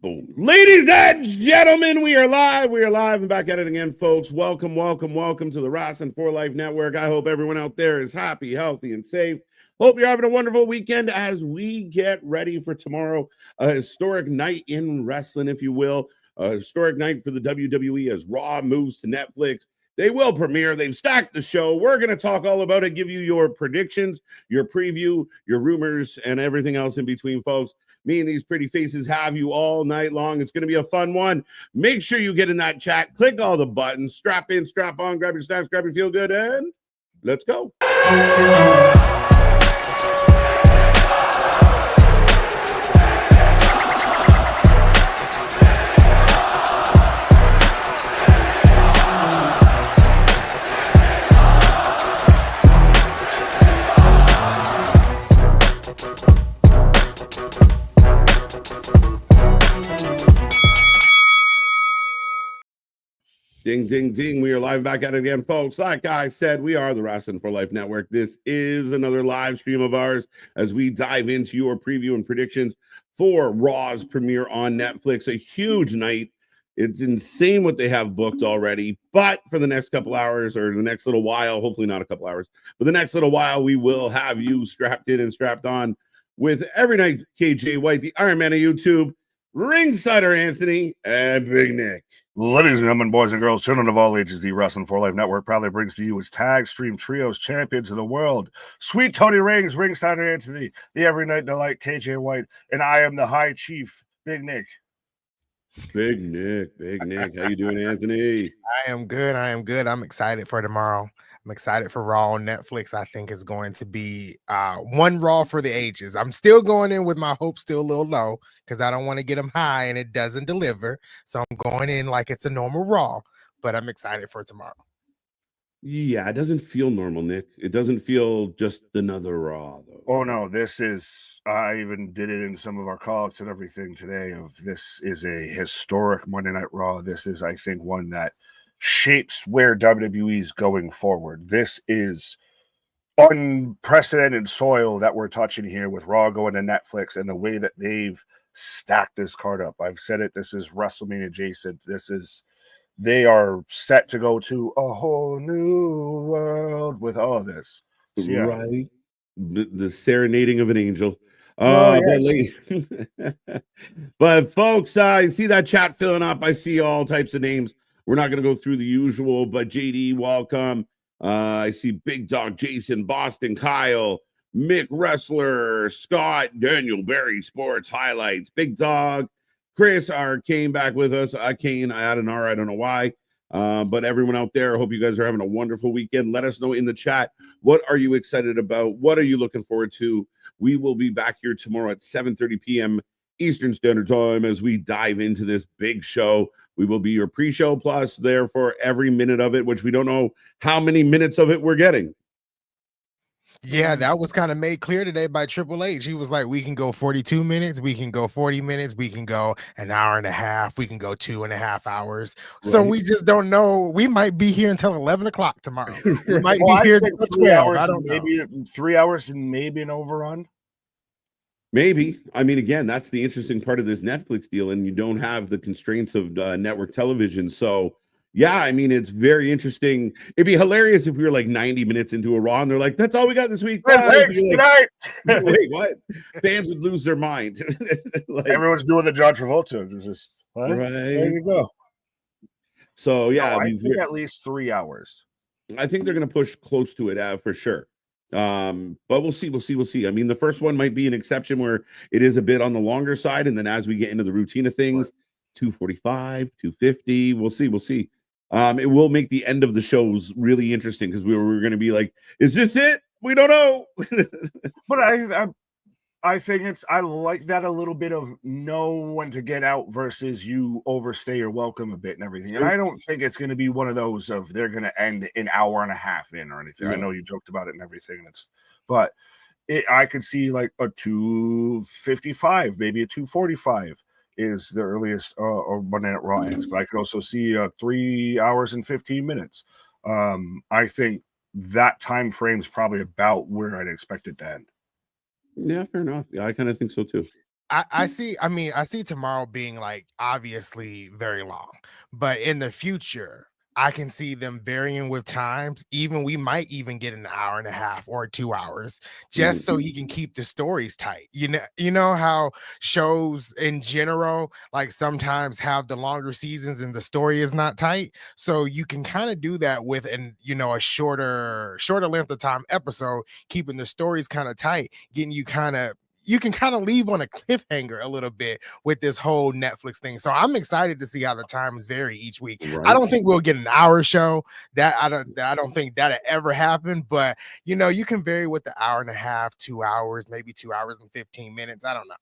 Boom. Ladies and gentlemen, we are live. We are live and back at it again, folks. Welcome to the Wrasslin for Life Network. I hope everyone out there is happy, healthy, and safe. Hope you're having a wonderful weekend as we get ready for tomorrow. A historic night in wrestling, if you will. A historic night for the WWE as Raw moves to Netflix. They will premiere. They've stacked the show. We're going to talk all about it, give you your predictions, your preview, your rumors, and everything else in between, folks. Me and these pretty faces have you all night long. It's going to be a fun one. Make sure you get in that chat. Click all the buttons. Strap in, strap on, grab your snacks, grab your feel good, and let's go. Ding, ding, ding. We are live back at it again, folks. Like I said, we are the Wrasslin for Life Network. This is another live stream of ours as we dive into your preview and predictions for Raw's premiere on Netflix. A huge night. It's insane what they have booked already. But for the next couple hours or the next little while, hopefully not a couple hours, but the next little while, we will have you strapped in and strapped on with every night KJ White, the Iron Man of YouTube, Ringsider Anthony, and Big Nick. Ladies and gentlemen, boys and girls, children of all ages, the Wrasslin for Life Network proudly brings to you its tag stream trios champions of the world. Sweet Tony Rings, Ringsider Anthony, the Every Night Delight, KJ White, and I am the High Chief, Big Nick. Big Nick. How you doing, Anthony? I am good. I'm excited for tomorrow. I'm excited for Raw on Netflix. I think it's going to be one Raw for the ages. I'm still going in with my hopes still a little low because I don't want to get them high and it doesn't deliver. So I'm going in like it's a normal Raw, but I'm excited for tomorrow. Yeah, it doesn't feel normal, Nick. It doesn't feel just another Raw, though. Oh, no, this is, I even did it in some of our call-outs and everything today of this is a historic Monday Night Raw. This is, I think, one that shapes where WWE is going forward. This is unprecedented soil that we're touching here with Raw going to Netflix and the way that they've stacked this card up. I've said it, this is WrestleMania adjacent. They are set to go to a whole new world with all of this. So, yeah. Right. The serenading of an angel. Yes. But folks, I see that chat filling up. I see all types of names. We're not going to go through the usual, but JD, welcome. I see Big Dog, Jason, Boston, Kyle, Mick Wrestler, Scott, Daniel, Barry, Sports, Highlights, Big Dog, Chris R came back with us. Kane, I had an R, I don't know why. But everyone out there, I hope you guys are having a wonderful weekend. Let us know in the chat. What are you excited about? What are you looking forward to? We will be back here tomorrow at 7:30 p.m. Eastern Standard Time as we dive into this big show. We will be your pre-show plus there for every minute of it, which we don't know how many minutes of it we're getting. Yeah, that was kind of made clear today by Triple H. He was like, we can go 42 minutes, we can go 40 minutes, we can go an hour and a half, we can go 2.5 hours. Right. So we just don't know. We might be here until 11 o'clock tomorrow. We might be here until 12. I don't know. Maybe 3 hours and maybe an overrun. Maybe. I mean, again, that's the interesting part of this Netflix deal, and you don't have the constraints of network television. So, yeah, I mean, it's very interesting. It'd be hilarious if we were like 90 minutes into a Raw, and they're like, that's all we got this week. Thanks, good night. Wait, what? Fans would lose their mind. Like, everyone's doing the John Travolta. Just, right. There you go. So, yeah. No, I think at least 3 hours. I think they're going to push close to it for sure. But we'll see. I mean, the first one might be an exception where it is a bit on the longer side, and then as we get into the routine of things, 245, 250, we'll see. It will make the end of the shows really interesting because we're going to be like, is this it? We don't know. But I think I like that a little bit of know when to get out versus you overstay your welcome a bit and everything. And I don't think it's going to be one of those of they're going to end an hour and a half in or anything. Yeah. I know you joked about it and everything. But I could see like a 255, maybe a 245 is the earliest or Monday Night Raw ends. But I could also see 3 hours and 15 minutes. I think that time frame is probably about where I'd expect it to end. Yeah, fair enough. Yeah, I kind of think so too. I see. I mean, I see tomorrow being like obviously very long, but in the future, I can see them varying with times. Even we might even get an hour and a half or 2 hours, just so he can keep the stories tight. You know how shows in general, like sometimes have the longer seasons and the story is not tight. So you can kind of do that with a shorter length of time episode, keeping the stories kind of tight, getting you can kind of leave on a cliffhanger a little bit with this whole Netflix thing. So I'm excited to see how the times vary each week. Right. I don't think we'll get an hour show. I don't think that'll ever happen, but you can vary with the hour and a half, 2 hours, maybe 2 hours and 15 minutes. I don't know.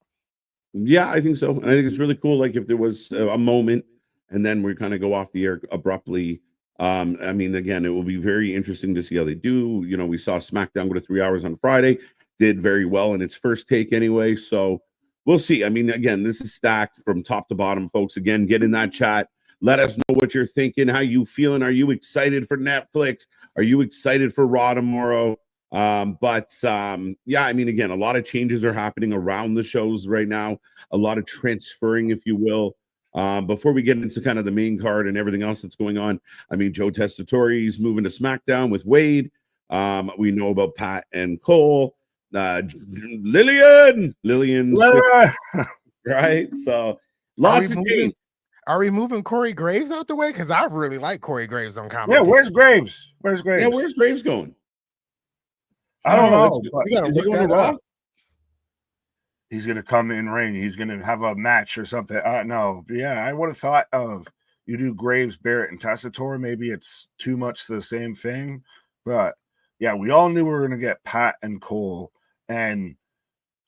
Yeah, I think so. I think it's really cool. Like if there was a moment and then we kind of go off the air abruptly. I mean, again, it will be very interesting to see how they do. We saw SmackDown go to 3 hours on Friday, did very well in its first take anyway. So we'll see. I mean, again, this is stacked from top to bottom, folks. Again, get in that chat. Let us know what you're thinking, how you feeling. Are you excited for Netflix? Are you excited for Raw tomorrow? Yeah, I mean, again, a lot of changes are happening around the shows right now, a lot of transferring, if you will. Before we get into kind of the main card and everything else that's going on, I mean, Joe Testatori's moving to SmackDown with Wade. We know about Pat and Cole, Lillian, right? So lots of change. Are we moving Corey Graves out the way? Because I really like Corey Graves on commentary. Yeah, where's Graves? Yeah, where's Graves going? I don't know. Is he going to Raw? He's going to come in ring. He's going to have a match or something. No. Yeah, I would have thought of you do Graves, Barrett, and Tessitore. Maybe it's too much the same thing. But, yeah, we all knew we were going to get Pat and Cole. And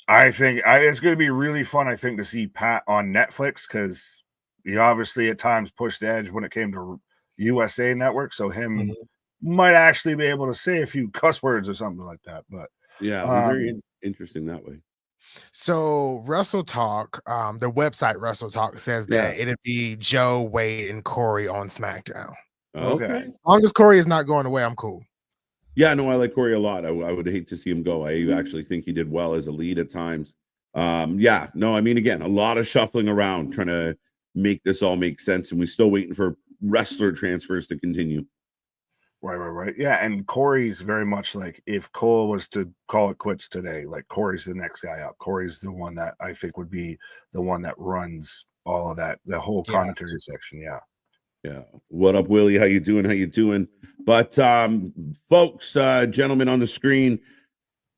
I think it's going to be really fun, I think, to see Pat on Netflix because he obviously at times pushed the edge when it came to USA Network. So him might actually be able to say a few cuss words or something like that. But yeah, very interesting that way. So Wrestle Talk, the website Wrestle Talk says that it'd be Joe, Wade, and Corey on SmackDown. Okay. As long as Corey is not going away, I'm cool. Yeah, no, I like Corey a lot. I would hate to see him go. I actually think he did well as a lead at times. Yeah, no, I mean, again, a lot of shuffling around, trying to make this all make sense, and we're still waiting for wrestler transfers to continue. Right. Yeah, and Corey's very much like if Cole was to call it quits today, like Corey's the next guy up. Corey's the one that I think would be the one that runs all of that, the whole commentary section. Yeah. What up, Willie? How you doing? But folks, gentlemen on the screen,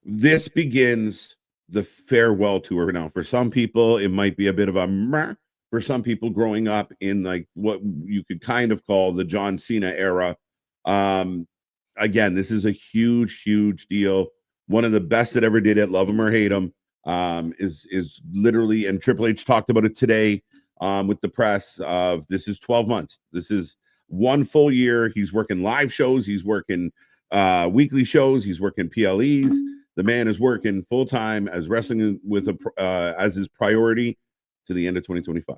this begins the farewell tour now. For some people, it might be a bit of a meh. For some people growing up in like what you could kind of call the John Cena era. Again, this is a huge deal. One of the best that ever did it, love him or hate him, is literally, and Triple H talked about it today with the press of this is 12 months. This is 1 full year. He's working live shows. He's working weekly shows. He's working PLEs. The man is working full time as wrestling with as his priority to the end of 2025.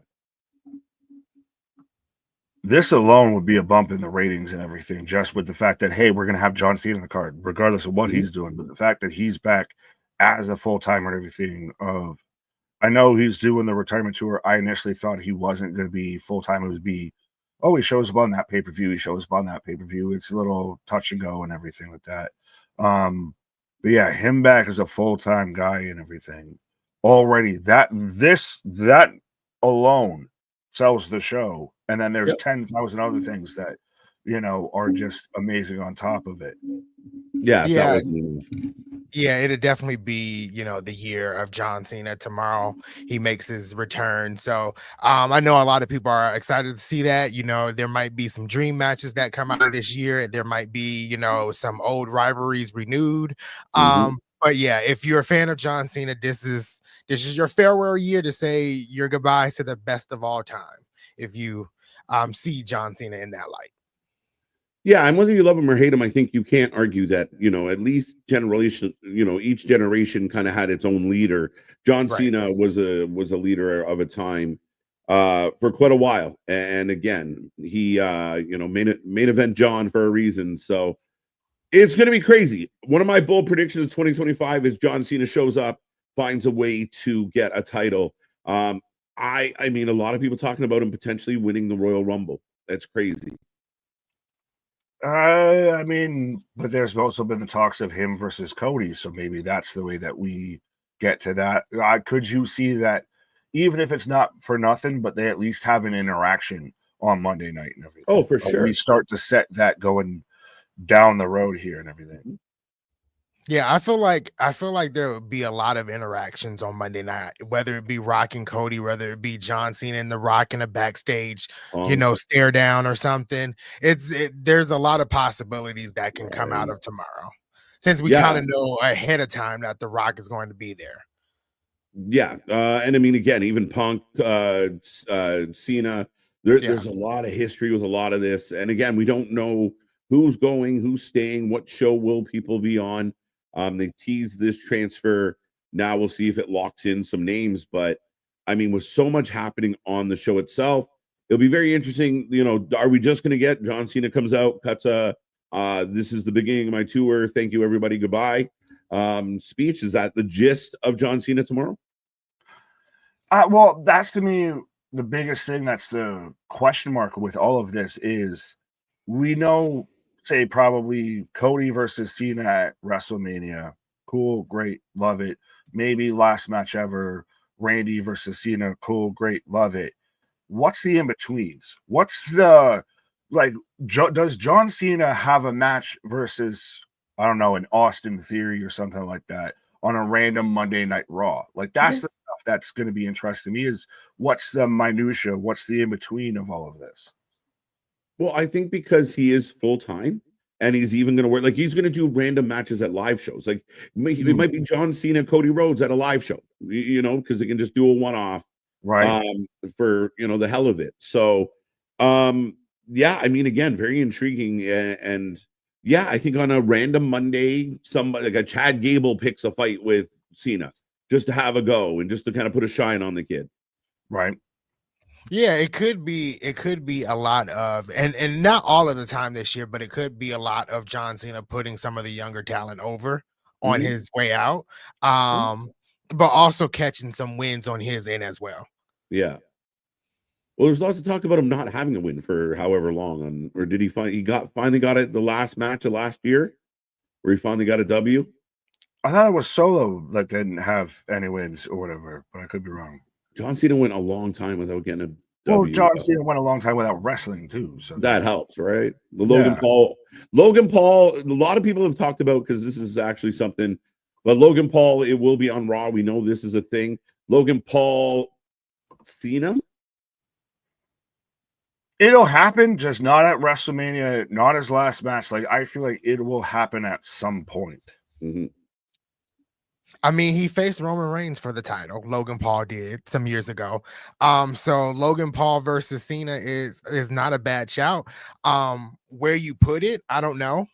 This alone would be a bump in the ratings and everything, just with the fact that, hey, we're going to have John Cena in the card, regardless of what he's doing. But the fact that he's back as a full-timer and everything I know he's doing the retirement tour. I initially thought he wasn't going to be full-time. It would be, he shows up on that pay-per-view. He shows up on that pay-per-view. It's a little touch and go and everything like that. But yeah, him back as a full-time guy and everything. Already, that alone sells the show. And then there's 10,000 other things that, are just amazing on top of it. Yeah, it'd definitely be, the year of John Cena. Tomorrow he makes his return. So I know a lot of people are excited to see that. There might be some dream matches that come out of this year. There might be, some old rivalries renewed. But yeah, if you're a fan of John Cena, this is your farewell year to say your goodbye to the best of all time. If you see John Cena in that light. Yeah, and whether you love him or hate him, I think you can't argue that, at least generation, each generation kind of had its own leader. John Cena was a leader of a time for quite a while. And again, he main event John for a reason. So it's going to be crazy. One of my bold predictions of 2025 is John Cena shows up, finds a way to get a title. I mean, a lot of people talking about him potentially winning the Royal Rumble. That's crazy. I mean, but there's also been the talks of him versus Cody, so maybe that's the way that we get to that. Could you see that, even if it's not for nothing, but they at least have an interaction on Monday night and everything? Oh, for sure. We start to set that going down the road here and everything. Yeah, I feel like there would be a lot of interactions on Monday night, whether it be Rock and Cody, whether it be John Cena and The Rock in a backstage, stare down or something. There's a lot of possibilities that can come out of tomorrow, since we kind of know ahead of time that The Rock is going to be there. Yeah, and I mean, again, even Punk, Cena, there's a lot of history with a lot of this, and again, we don't know who's going, who's staying, what show will people be on. They teased this transfer. Now we'll see if it locks in some names. But I mean, with so much happening on the show itself, it'll be very interesting. Are we just going to get John Cena comes out, cuts this is the beginning of my tour. Thank you, everybody. Goodbye. Speech. Is that the gist of John Cena tomorrow? Well, that's to me the biggest thing. That's the question mark with all of this is we know, say probably Cody versus Cena at WrestleMania. Cool, great, love it. Maybe last match ever, Randy versus Cena. Cool, great, love it. What's the in-betweens? What's the, does John Cena have a match versus, I don't know, an Austin Theory or something like that on a random Monday Night Raw? That's the stuff that's going to be interesting to me, is what's the minutia, what's the in-between of all of this? Well, I think because he is full-time and he's even going to work, he's going to do random matches at live shows. It might be John Cena, Cody Rhodes at a live show, because they can just do a one-off, right? For, the hell of it. So, yeah, I mean, again, very intriguing. And yeah, I think on a random Monday, somebody like a Chad Gable picks a fight with Cena just to have a go and just to kind of put a shine on the kid. Right. Yeah, it could be a lot of, and not all of the time this year, but it could be a lot of John Cena putting some of the younger talent over on his way out, but also catching some wins on his end as well. Yeah. Well, there's lots of talk about him not having a win for however long, or did he finally got it the last match of last year, where he finally got a W? I thought it was Solo that didn't have any wins or whatever, but I could be wrong. John Cena went a long time without getting a well, W. John Cena went a long time without wrestling too, so that helps, right? The Logan Paul. A lot of people have talked about, because this is actually something, but Logan Paul, it will be on Raw. We know this is a thing. Logan Paul, Cena. It'll happen, just not at WrestleMania, not his last match. I feel like it will happen at some point. I mean, he faced Roman Reigns for the title. Logan Paul did some years ago. So Logan Paul versus Cena is not a bad shout. Where you put it, I don't know.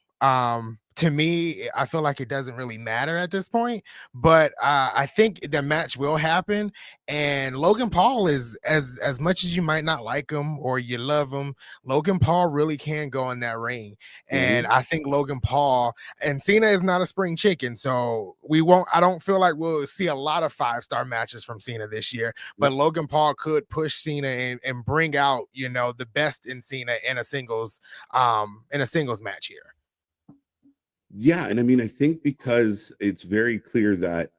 To me, I feel like it doesn't really matter at this point, but I think the match will happen. And Logan Paul is, as much as you might not like him or you love him, Logan Paul really can go in that ring. And I think Logan Paul and Cena is not a spring chicken, so I don't feel like we'll see a lot of 5-star matches from Cena this year, but Logan Paul could push Cena and bring out, the best in Cena in a singles match here. Yeah, and I mean, I think because it's very clear that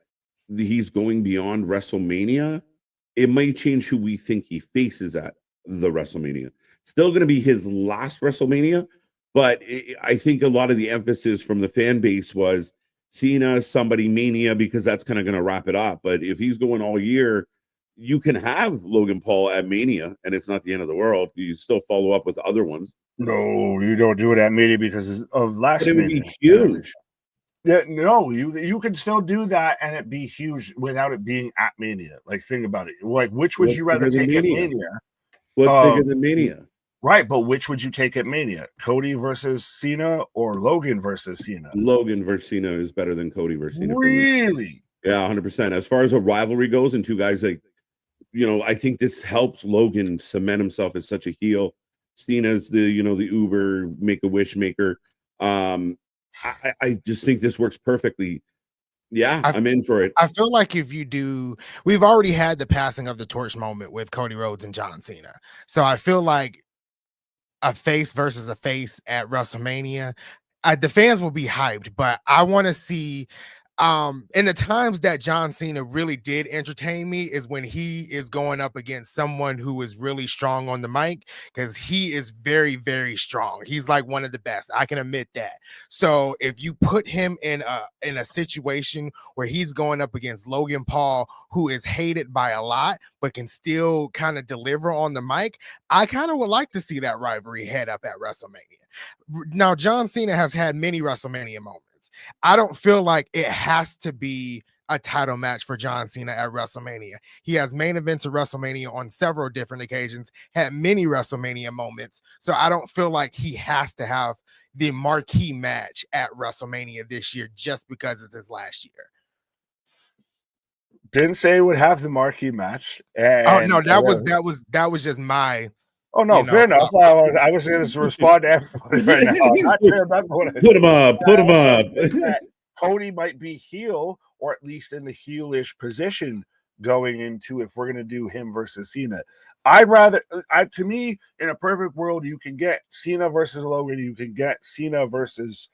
he's going beyond WrestleMania, it might change who we think he faces at the WrestleMania. Still going to be his last WrestleMania, but I think a lot of the emphasis from the fan base was Cena, somebody Mania, because that's kind of going to wrap it up. But if he's going all year, you can have Logan Paul at Mania, and it's not the end of the world. You still follow up with other ones. No, you don't do it at Mania because of last But it would Mania. be huge. Yeah, no, you can still do that and it be huge without it being at Mania. Think about it. Which would you rather take at Mania? What's bigger than Mania? Right, but which would you take at Mania? Cody versus Cena or Logan versus Cena? Logan versus Cena is better than Cody versus Cena. Really? Yeah, 100%. As far as a rivalry goes, and two guys I think this helps Logan cement himself as such a heel. Cena's the Uber Make-A-Wish maker. I just think this works perfectly. Yeah, I'm in for it. I feel like we've already had the passing of the torch moment with Cody Rhodes and John Cena. So I feel like a face versus a face at WrestleMania, the fans will be hyped, but I want to see in the times that John Cena really did entertain me is when he is going up against someone who is really strong on the mic, because he is very, very strong. He's like one of the best. I can admit that. So if you put him in a situation where he's going up against Logan Paul, who is hated by a lot but can still kind of deliver on the mic, I kind of would like to see that rivalry head up at WrestleMania. Now, John Cena has had many WrestleMania moments. I don't feel like it has to be a title match for John Cena at WrestleMania. He has main events of WrestleMania on several different occasions, had many WrestleMania moments. So I don't feel like he has to have the marquee match at WrestleMania this year just because it's his last year. Didn't say it would have the marquee match. Oh no, that was just my. Oh no, fair enough. I was going to respond to everybody right now. Not to remember what Put him up. Put him up. Cody might be heel, or at least in the heelish position going into if we're going to do him versus Cena. To me, in a perfect world, you can get Cena versus Logan, you can get Cena versus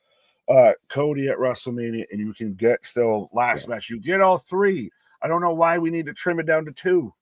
Cody at WrestleMania, and you can get still last match. You get all three. I don't know why we need to trim it down to two.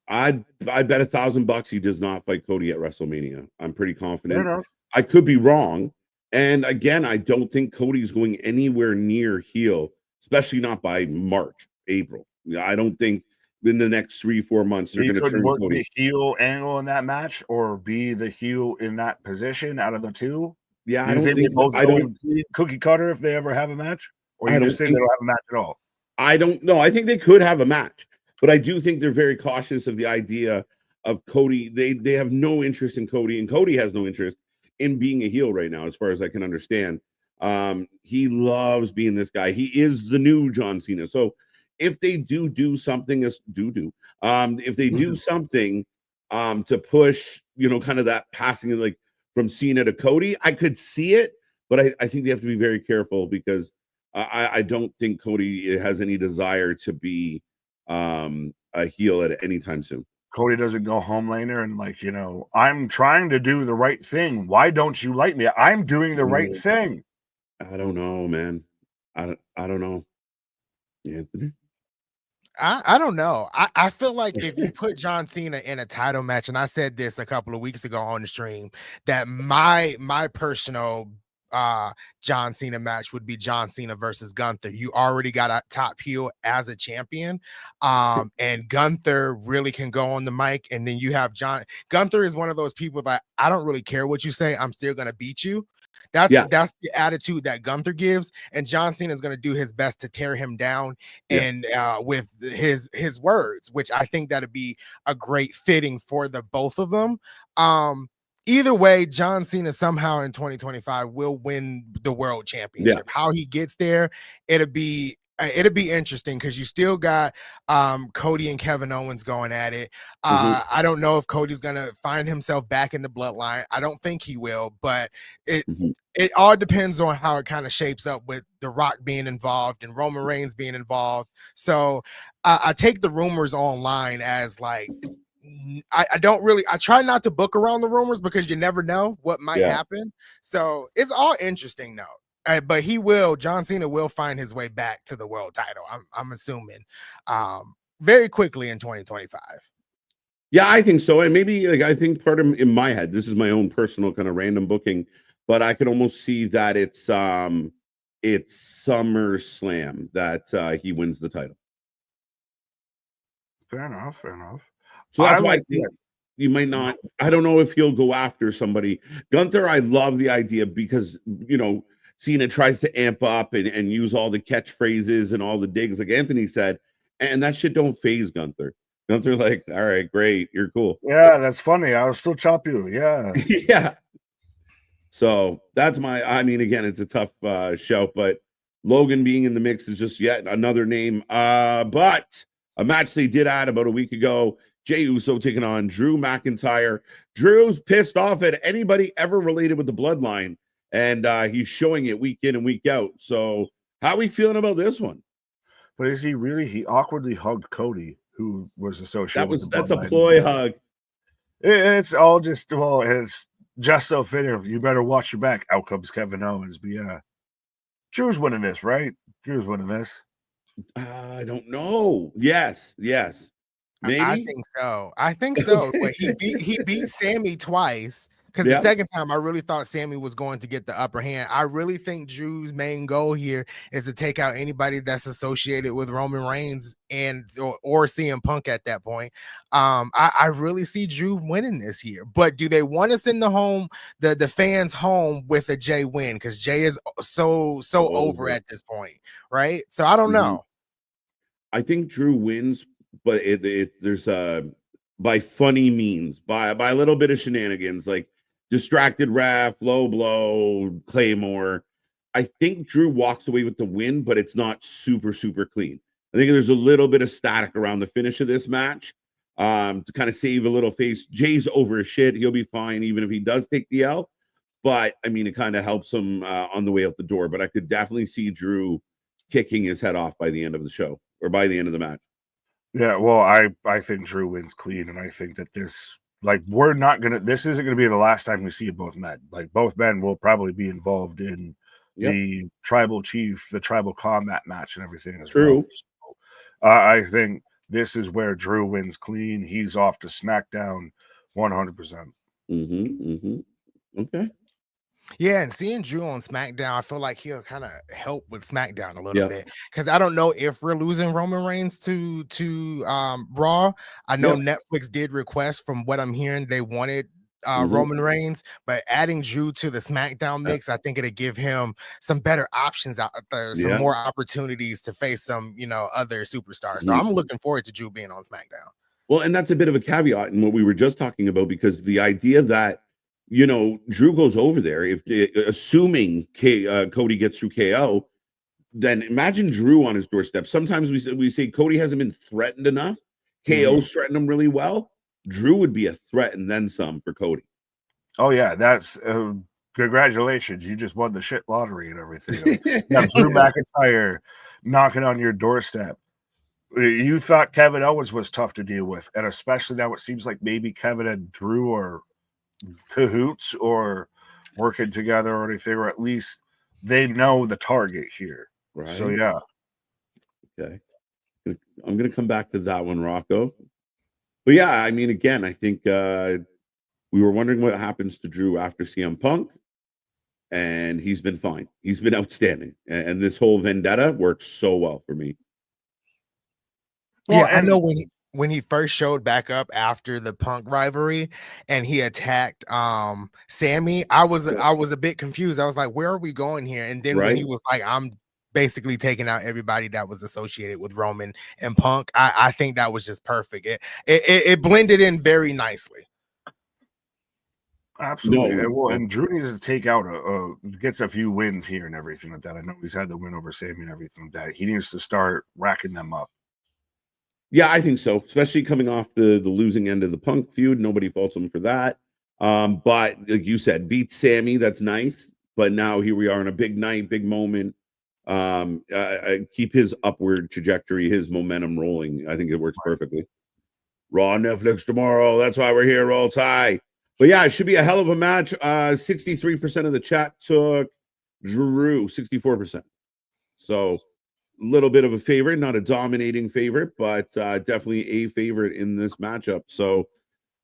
I bet $1,000 he does not fight Cody at WrestleMania. I'm pretty confident. I could be wrong. And again, I don't think Cody's going anywhere near heel, especially not by March, April. I don't think in the next 3-4 months they're going to turn work Cody. The heel angle in that match, or be the heel in that position out of the two. Yeah, I don't think cookie cutter if they ever have a match, or you just think they don't have a match at all. I don't know. I think they could have a match. But I do think they're very cautious of the idea of Cody. They have no interest in Cody, and Cody has no interest in being a heel right now, as far as I can understand. He loves being this guy. He is the new John Cena. So if they do something, if they do something to push, kind of that passing like from Cena to Cody, I could see it, but I think they have to be very careful, because I don't think Cody has any desire to be a heel at any time soon. Cody doesn't go home later and I'm trying to do the right thing. Why don't you like me? I'm doing the right thing. I don't know, man. I don't know. Anthony? I don't know. I feel like if you put John Cena in a title match, and I said this a couple of weeks ago on the stream, that my personal John Cena match would be John Cena versus Gunther. You already got a top heel as a champion, and Gunther really can go on the mic, and then you have Gunther is one of those people that I don't really care what you say, I'm still gonna beat you. That's the attitude that Gunther gives, and John Cena is going to do his best to tear him down and with his words, which I think that'd be a great fitting for the both of them. Either way, John Cena somehow in 2025 will win the world championship. How he gets there, it'll be interesting, because you still got Cody and Kevin Owens going at it. I don't know if Cody's gonna find himself back in the bloodline. I don't think he will, but it all depends on how it kind of shapes up with The Rock being involved and Roman Reigns being involved. So I take the rumors online as like, I try not to book around the rumors, because you never know what might happen. So it's all interesting though. But John Cena will find his way back to the world title, I'm assuming, very quickly in 2025. Yeah, I think so. And maybe I think part of in my head, this is my own personal kind of random booking, but I could almost see that it's SummerSlam that he wins the title. Fair enough. So that's why I think you might not. I don't know if he'll go after somebody. Gunther, I love the idea, because Cena tries to amp up and use all the catchphrases and all the digs, like Anthony said, and that shit don't phase Gunther. Gunther, like, all right, great, you're cool. Yeah, that's funny. I'll still chop you. Yeah. Yeah. So that's again, it's a tough show, but Logan being in the mix is just yet another name. But a match they did add about a week ago, Jey Uso taking on Drew McIntyre. Drew's pissed off at anybody ever related with the bloodline, and he's showing it week in and week out. So how are we feeling about this one? But is he really? He awkwardly hugged Cody, who was associated with the That's a bloodline. ploy hug. It's all just, well, it's just so fitting. You better watch your back. Out comes Kevin Owens. But yeah, Drew's winning this, right? Drew's winning this. I don't know. Yes. Maybe. I think so. But he beat Sammy twice. Because the second time, I really thought Sammy was going to get the upper hand. I really think Drew's main goal here is to take out anybody that's associated with Roman Reigns or CM Punk at that point. I really see Drew winning this year. But do they want to send the fans home with a Jey win? Because Jey is so over at this point, right? So I don't know. I think Drew wins, but there's by funny means, by a little bit of shenanigans, like distracted ref, low blow, Claymore. I think Drew walks away with the win, but it's not super clean. I think there's a little bit of static around the finish of this match to kind of save a little face. Jay's over his shit. He'll be fine even if he does take the L. But, I mean, it kind of helps him on the way out the door. But I could definitely see Drew kicking his head off by the end of the show or by the end of the match. Yeah, well, I think Drew wins clean, and I think that this isn't gonna be the last time we see both men. Like, both men will probably be involved in the tribal chief, the tribal combat match and everything as well. So, I think this is where Drew wins clean. He's off to SmackDown 100%. Okay. Yeah, and seeing Drew on SmackDown, I feel like he'll kind of help with SmackDown a little bit, because I don't know if we're losing Roman Reigns to Raw. I know Netflix did request, from what I'm hearing, they wanted Roman Reigns, but adding Drew to the SmackDown mix, I think it'll give him some better options out there, some more opportunities to face some, other superstars. So I'm looking forward to Drew being on SmackDown. Well, and that's a bit of a caveat in what we were just talking about, because the idea that Drew goes over there, assuming Cody gets through KO, then imagine Drew on his doorstep. Sometimes we say Cody hasn't been threatened enough. KO's threatened him really well. Drew would be a threat and then some for Cody. Oh yeah, that's congratulations. You just won the shit lottery and everything. Now Drew McIntyre knocking on your doorstep. You thought Kevin Owens was tough to deal with, and especially now it seems like maybe Kevin and Drew are cahoots or working together or anything, or at least they know the target here. Right. So yeah. Okay. I'm gonna come back to that one, Rocco. But yeah, I mean, again, I think we were wondering what happens to Drew after CM Punk, and he's been fine. He's been outstanding, and this whole vendetta works so well for me. Well, yeah, I know when he first showed back up after the Punk rivalry and he attacked Sammy, I was a bit confused. I was like, where are we going here? And then when he was like, I'm basically taking out everybody that was associated with Roman and Punk, I think that was just perfect. It blended in very nicely. Absolutely. And Drew needs to take out gets a few wins here and everything like that. I know he's had the win over Sammy and everything like that. He needs to start racking them up. Yeah, I think so, especially coming off the losing end of the Punk feud. Nobody faults him for that. But like you said, beat Sammy, that's nice. But now here we are in a big night, big moment. Keep his upward trajectory, his momentum rolling. I think it works perfectly. Raw on Netflix tomorrow. That's why we're here. Roll Tide. But yeah, it should be a hell of a match. 63% of the chat took Drew, 64%. So little bit of a favorite, not a dominating favorite, but definitely a favorite in this matchup. So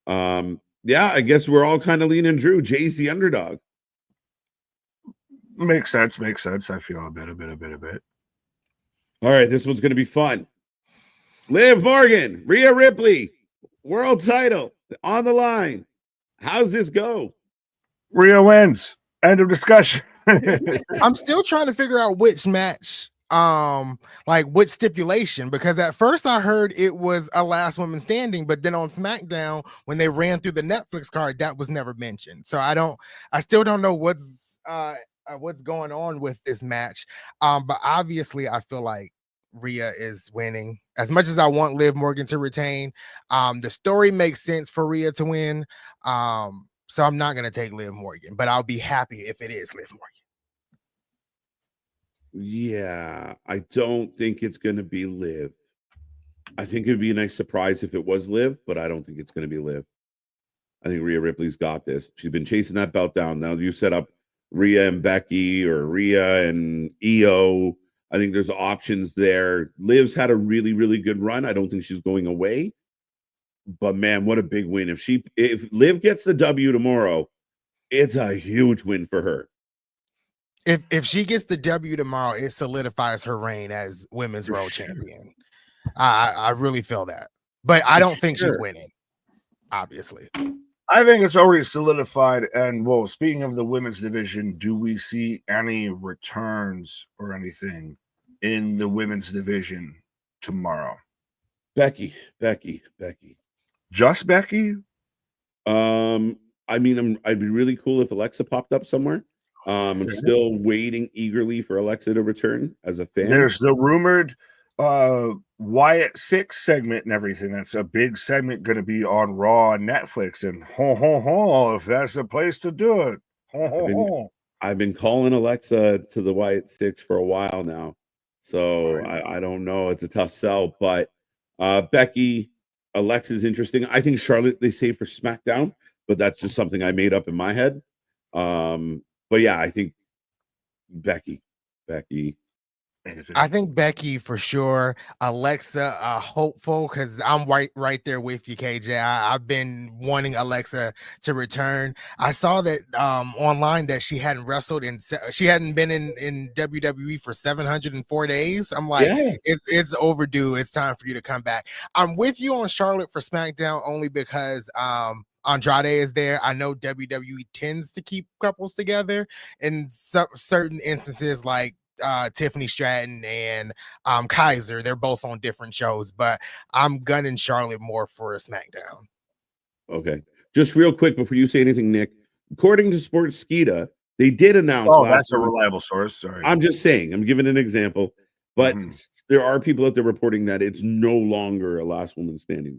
yeah, I guess we're all kind of leaning Drew. Jay's the underdog. Makes sense. I feel a bit. All right, this one's gonna be fun. Liv Morgan, Rhea Ripley, world title on the line. How's this go? Rhea wins. End of discussion. I'm still trying to figure out which match, like which stipulation, because at first I heard it was a last woman standing, but then on SmackDown when they ran through the Netflix card, that was never mentioned. So I still don't know what's going on with this match. But obviously I feel like Rhea is winning. As much as I want Liv Morgan to retain, the story makes sense for Rhea to win. So I'm not gonna take Liv Morgan, but I'll be happy if it is Liv Morgan. Yeah, I don't think it's going to be Liv. I think it would be a nice surprise if it was Liv, but I don't think it's going to be Liv. I think Rhea Ripley's got this. She's been chasing that belt down. Now you set up Rhea and Becky or Rhea and Io. I think there's options there. Liv's had a really, really good run. I don't think she's going away. But man, what a big win. If Liv gets the W tomorrow, it's a huge win for her. If she gets the W tomorrow, it solidifies her reign as women's world champion. I really feel that. But I don't think she's winning, obviously. I think it's already solidified. And well, speaking of the women's division, do we see any returns or anything in the women's division tomorrow? Becky. Just Becky? I mean, I'd be really cool if Alexa popped up somewhere. I'm still waiting eagerly for Alexa to return as a fan. There's the rumored Wyatt 6 segment and everything. That's a big segment going to be on Raw and Netflix. And if that's the place to do it. I've been calling Alexa to the Wyatt 6 for a while now. So I don't know. It's a tough sell. But Becky, Alexa's interesting. I think Charlotte they save for SmackDown, but that's just something I made up in my head. But yeah, I think Becky. I think Becky for sure. Alexa, hopeful because I'm right there with you, KJ. I've been wanting Alexa to return. I saw that online that she hadn't wrestled she hadn't been in WWE for 704 days. I'm like, it's overdue. It's time for you to come back. I'm with you on Charlotte for SmackDown only because Andrade is there. I know WWE tends to keep couples together in certain instances, like Tiffany Stratton and Kaiser. They're both on different shows, but I'm gunning Charlotte more for a SmackDown. Okay. Just real quick before you say anything, Nick, according to Sportskeeda, they did announce that's a reliable source. Sorry. I'm just saying, I'm giving an example, but there are people out there reporting that it's no longer a last woman standing.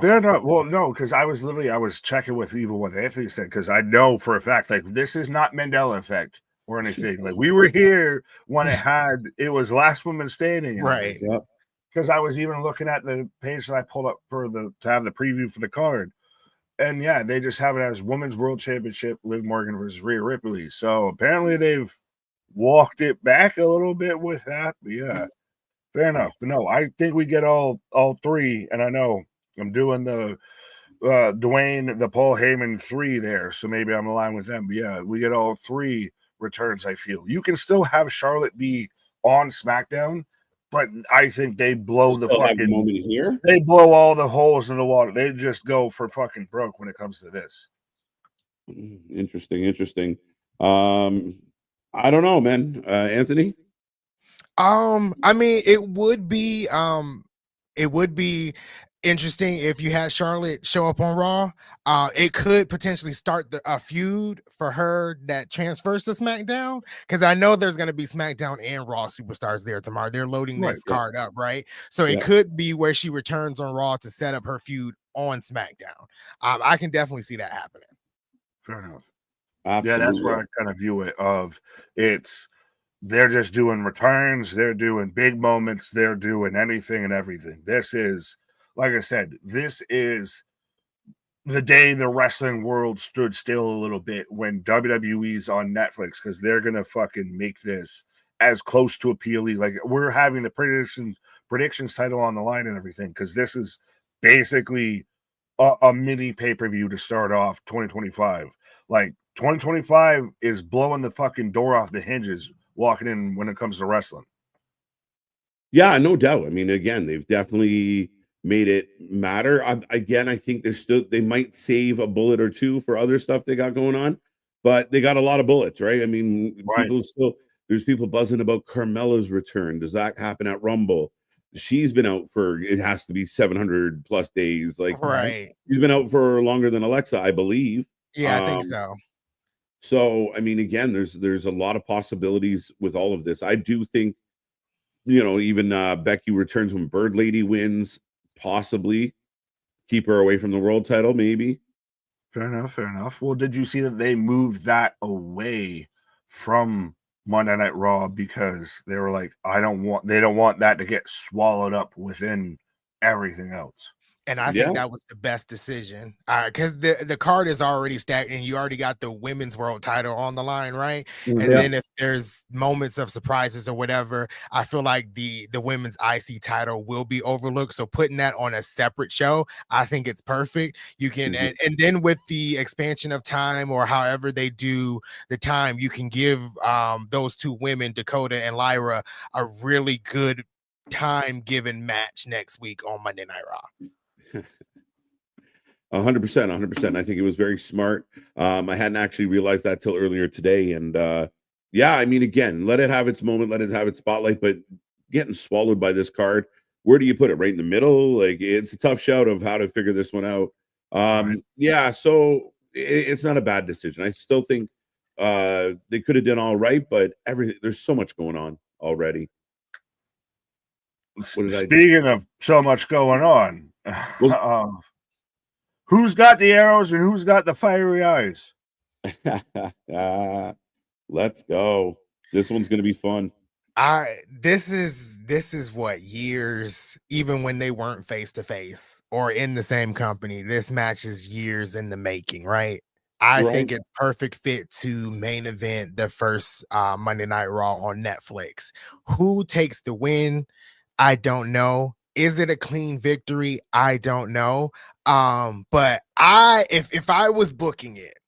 They're not. Well, no, because I was checking with even what Anthony said, because I know for a fact, like, this is not Mandela effect or anything. Like, we were here when it was last woman standing, right? Because I was even looking at the page that I pulled up to have the preview for the card, and yeah, they just have it as Women's World Championship, Liv Morgan versus Rhea Ripley. So apparently they've walked it back a little bit with that. But yeah, fair enough. But no, I think we get all three, and I know I'm doing the Dwayne, the Paul Heyman 3 there, so maybe I'm aligned with them. But yeah, we get all 3 returns. I feel you can still have Charlotte be on SmackDown, but I think they blow the fucking moment here. They blow all the holes in the water. They just go for fucking broke when it comes to this. Interesting. I don't know, man. Anthony. I mean, it would be interesting if you had Charlotte show up on Raw. It could potentially start a feud for her that transfers to SmackDown, because I know there's going to be SmackDown and Raw superstars there tomorrow. They're loading this card up, right? So it could be where she returns on Raw to set up her feud on SmackDown. I can definitely see that happening. Fair enough. Absolutely. Yeah, that's where I kind of view it. They're just doing returns, they're doing big moments, they're doing anything and everything. This is, like I said, this is the day the wrestling world stood still a little bit when WWE's on Netflix, because they're going to fucking make this as close to a PLE. Like, we're having the predictions title on the line and everything, because this is basically a mini pay-per-view to start off 2025. Like, 2025 is blowing the fucking door off the hinges walking in when it comes to wrestling. Yeah, no doubt. I mean, again, they've definitely made it matter. I think they might save a bullet or two for other stuff they got going on, but they got a lot of bullets, right? I mean, there's people buzzing about Carmella's return. Does that happen at Rumble? She's been out for, it has to be 700 plus days. Like, right. She's been out for longer than Alexa, I believe. Yeah, I think so. So, I mean, again, there's a lot of possibilities with all of this. I do think, even Becky returns when Bird Lady wins, possibly keep her away from the world title, maybe. Fair enough. Well, did you see that they moved that away from Monday Night Raw because they were like, they don't want that to get swallowed up within everything else. And I think that was the best decision because the card is already stacked and you already got the women's world title on the line, right? And then if there's moments of surprises or whatever, I feel like the women's IC title will be overlooked. So putting that on a separate show, I think it's perfect. You can and then with the expansion of time or however they do the time, you can give those two women, Dakota and Lyra, a really good time given match next week on Monday Night Raw. 100%. I think it was very smart. I hadn't actually realized that till earlier today. And yeah, I mean, again, let it have its moment, let it have its spotlight, but getting swallowed by this card, where do you put it? Right in the middle? Like, it's a tough shout of how to figure this one out. Yeah, so it's not a bad decision. I still think they could have done all right, but there's so much going on already. Speaking of so much going on, who's got the arrows and who's got the fiery eyes? Let's go. This one's going to be fun. This is what years, even when they weren't face to face or in the same company, this match is years in the making, right? I think it's perfect fit to main event the first Monday Night Raw on Netflix. Who takes the win? I don't know. Is it a clean victory? I don't know. But if I was booking it,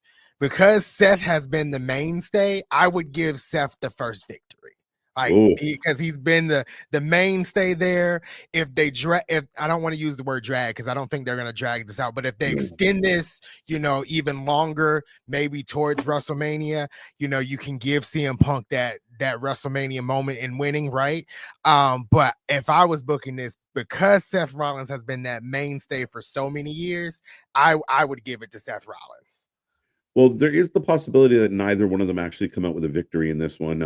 because Seth has been the mainstay, I would give Seth the first victory. Because he's been the mainstay there. If I don't want to use the word drag because I don't think they're going to drag this out, but if they extend this, even longer, maybe towards WrestleMania, you can give CM Punk that WrestleMania moment in winning, right? But if I was booking this, because Seth Rollins has been that mainstay for so many years, I would give it to Seth Rollins. Well, there is the possibility that neither one of them actually come out with a victory in this one.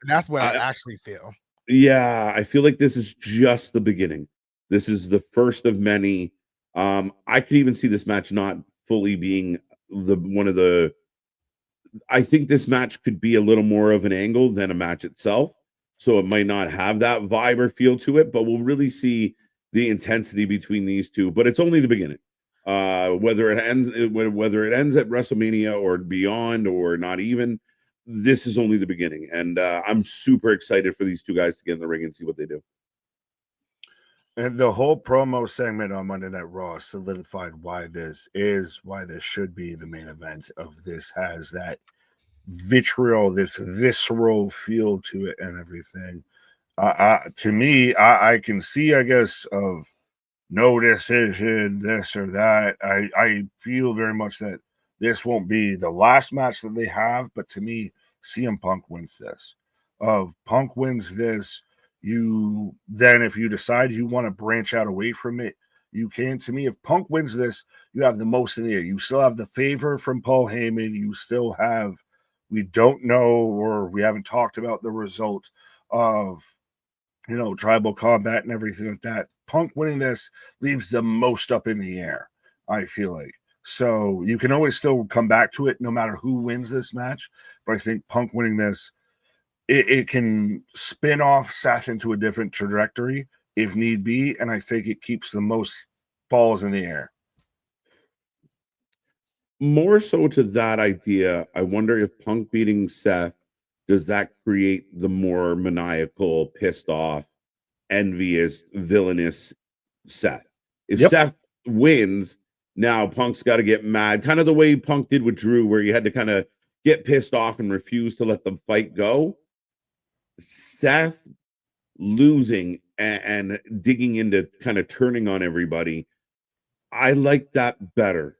That's what I actually feel. Yeah, I feel like this is just the beginning. This is the first of many. I could even see this match not fully being I think this match could be a little more of an angle than a match itself. So it might not have that vibe or feel to it, but we'll really see the intensity between these two. But it's only the beginning. Whether it ends at WrestleMania or beyond or not even, this is only the beginning. And I'm super excited for these two guys to get in the ring and see what they do. And the whole promo segment on Monday Night Raw solidified why this should be the main event of this. Has that vitriol, this visceral feel to it and everything. To me, I can see, I guess, of no decision, this or that. I feel very much that this won't be the last match that they have, but to me, CM Punk wins this. Punk wins this, if you decide you want to branch out away from it, you can. To me, if Punk wins this, you have the most in the air. You still have the favor from Paul Heyman. You still have, we don't know, or we haven't talked about the result of tribal combat and everything like that. Punk winning this leaves the most up in the air, I feel like. So you can always still come back to it no matter who wins this match. But I think Punk winning this, it can spin off Seth into a different trajectory if need be. And I think it keeps the most balls in the air. More so to that idea, I wonder if Punk beating Seth, does that create the more maniacal, pissed off, envious, villainous Seth? If Seth wins, now Punk's got to get mad, kind of the way Punk did with Drew, where you had to kind of get pissed off and refuse to let the fight go. Seth losing and digging into kind of turning on everybody, I like that better.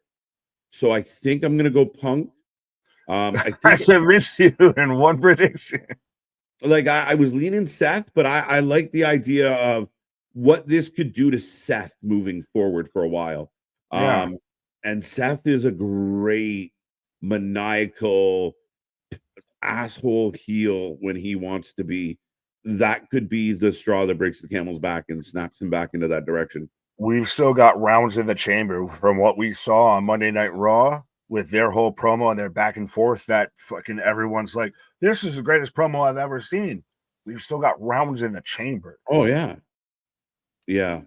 So I think I'm going to go Punk. I convinced you in one prediction. Like I was leaning Seth, but I like the idea of what this could do to Seth moving forward for a while. And Seth is a great maniacal asshole heel when he wants to be. That could be the straw that breaks the camel's back and snaps him back into that direction. We've still got rounds in the chamber from what we saw on Monday Night Raw with their whole promo and their back and forth that fucking everyone's like, this is the greatest promo I've ever seen. We've still got rounds in the chamber. Oh yeah. Yeah.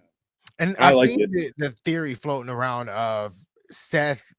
And I I've like seen it. the theory floating around of Seth,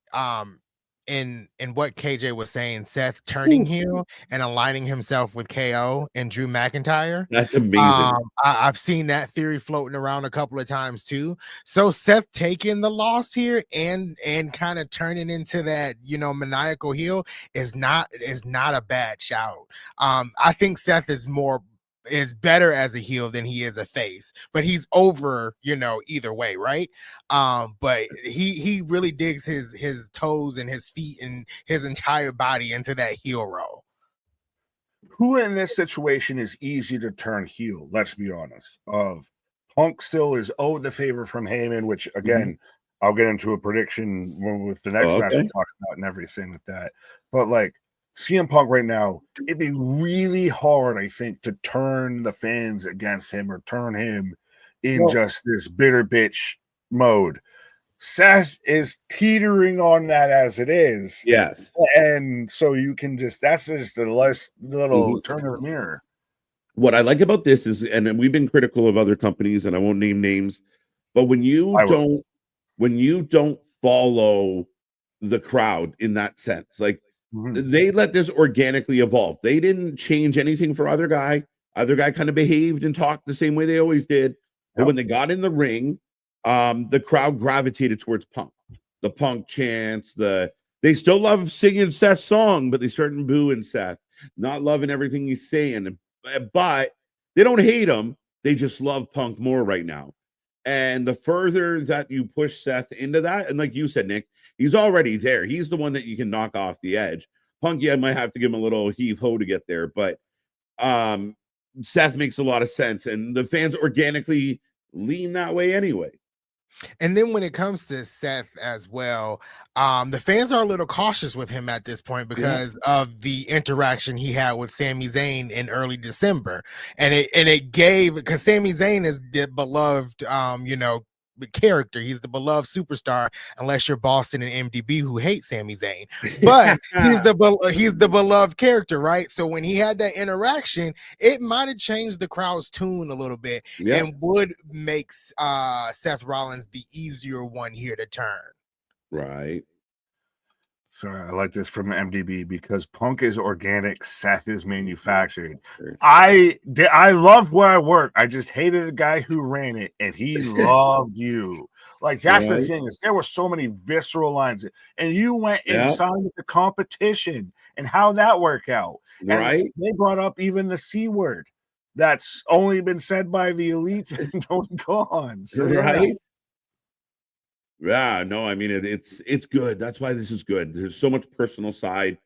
in what KJ was saying, Seth turning heel and aligning himself with KO and Drew McIntyre. That's amazing. I've seen that theory floating around a couple of times too. So Seth taking the loss here and kind of turning into that, maniacal heel is not a bad shout. I think Seth is better as a heel than he is a face, but he's over, either way, right? But he really digs his toes and his feet and his entire body into that heel role. Who in this situation is easy to turn heel? Let's be honest. Punk still is owed the favor from Heyman, which again, I'll get into a prediction with the next match we talk about and everything with that. But like CM Punk right now, it'd be really hard, I think, to turn the fans against him or turn him in just this bitter bitch mode. Seth is teetering on that as it is. Yes. And so you can that's just the little turn of the mirror. What I like about this is, and we've been critical of other companies, and I won't name names, but when you don't follow the crowd in that sense, like they let this organically evolve. They didn't change anything for other guy. Other guy kind of behaved and talked the same way they always did. But when they got in the ring, the crowd gravitated towards Punk. The Punk chants, they still love singing Seth's song, but they started booing Seth, not loving everything he's saying. But they don't hate him. They just love Punk more right now. And the further that you push Seth into that, and like you said, Nick, he's already there. He's the one that you can knock off the edge. Punk, I might have to give him a little heave-ho to get there, but Seth makes a lot of sense, and the fans organically lean that way anyway. And then when it comes to Seth as well, the fans are a little cautious with him at this point because of the interaction he had with Sami Zayn in early December. And it gave, because Sami Zayn is the beloved, character. He's the beloved superstar, unless you're Boston and MDB who hate Sami Zayn. But he's the beloved character, right? So when he had that interaction, it might have changed the crowd's tune a little bit and would make Seth Rollins the easier one here to turn. Right. Sorry, I like this from MDB because Punk is organic, Seth is manufactured. I love where I work. I just hated the guy who ran it, and he loved you. Like that's the thing is there were so many visceral lines, and you went and signed with the competition, and how that worked out. And they brought up even the C word that's only been said by the elite and don't go on. So, Yeah, no, I mean it's good. That's why this is good. There's so much personal side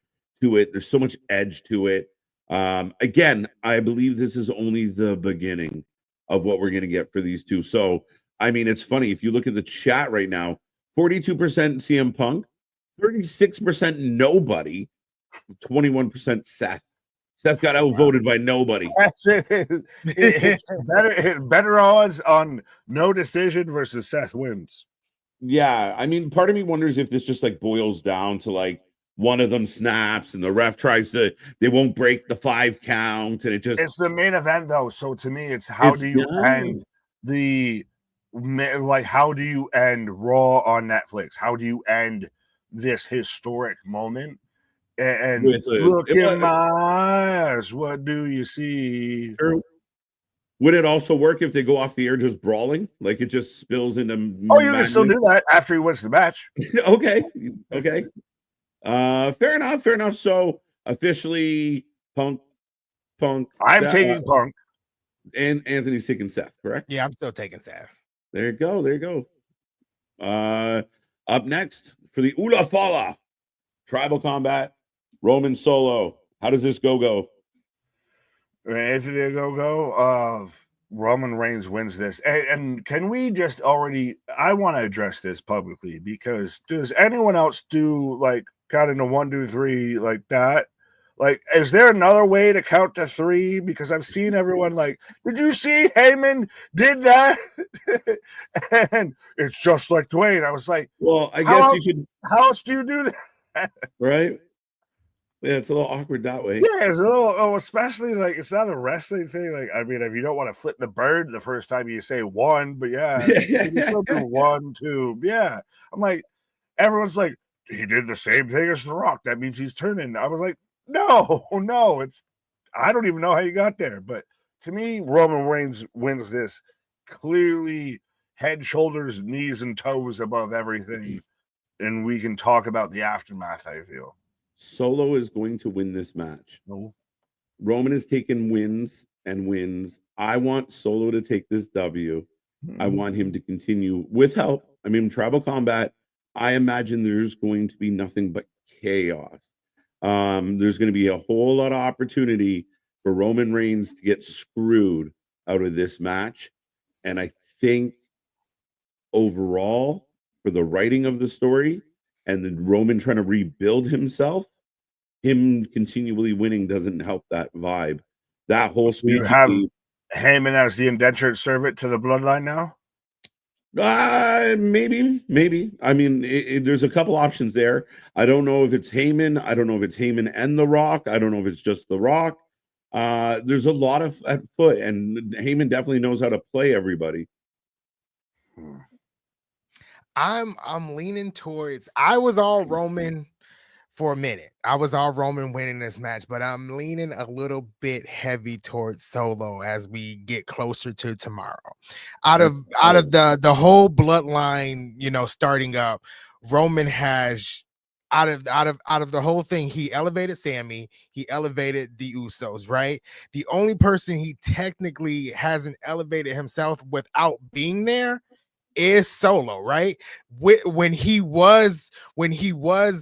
to it. There's so much edge to it. Again, I believe this is only the beginning of what we're going to get for these two. So, I mean, it's funny if you look at the chat right now, 42% CM Punk, 36% nobody, 21% Seth. Seth got outvoted by nobody. It's better odds on no decision versus Seth wins. Yeah, I mean, part of me wonders if this just like boils down to like one of them snaps and the ref they won't break the 5 count, and it's the main event though. So to me, it's how do you end how do you end Raw on Netflix? How do you end this historic moment? And look in my eyes, what do you see? True. Would it also work if they go off the air just brawling? Like it just spills into you can still do that after he wins the match. Okay. Fair enough. So officially Punk. I'm taking Punk. And Anthony's taking Seth, correct? Yeah, I'm still taking Seth. There you go. Up next for the Ula Fala Tribal Combat, Roman Solo. How does this go? Anthony Roman Reigns wins this. And can we just I want to address this publicly because does anyone else do like kind of 1, 2, 3 like that? Like, is there another way to count to 3? Because I've seen everyone like, did you see Heyman did that? And it's just like Dwayne. I was like, well, I guess you could. How else do you do that? Right? Yeah, it's a little awkward that way. Yeah, it's a little, especially like it's not a wrestling thing. Like, I mean, if you don't want to flip the bird the first time you say one, but yeah, you can still do 1, 2. Yeah. I'm like, everyone's like, he did the same thing as The Rock. That means he's turning. I was like, no, I don't even know how you got there. But to me, Roman Reigns wins this clearly head, shoulders, knees, and toes above everything. And we can talk about the aftermath, I feel. Solo is going to win this match. No. Roman has taken wins and wins. I want Solo to take this W. I want him to continue with help. I mean, tribal combat, I imagine there's going to be nothing but chaos. There's going to be a whole lot of opportunity for Roman Reigns to get screwed out of this match. And I think overall, for the writing of the story and the Roman trying to rebuild himself, him continually winning doesn't help that vibe. That whole speech. You have Heyman as the indentured servant to the bloodline now? Maybe. I mean, there's a couple options there. I don't know if it's Heyman. I don't know if it's Heyman and The Rock. I don't know if it's just The Rock. There's a lot of at foot, and Heyman definitely knows how to play everybody. I'm leaning towards. I was all Roman for a minute. I was all Roman winning this match, but I'm leaning a little bit heavy towards Solo as we get closer to tomorrow. Out of the whole bloodline, starting up, Roman has out of the whole thing, he elevated Sammy, he elevated the Usos, right? The only person he technically hasn't elevated himself without being there is Solo, right? When he was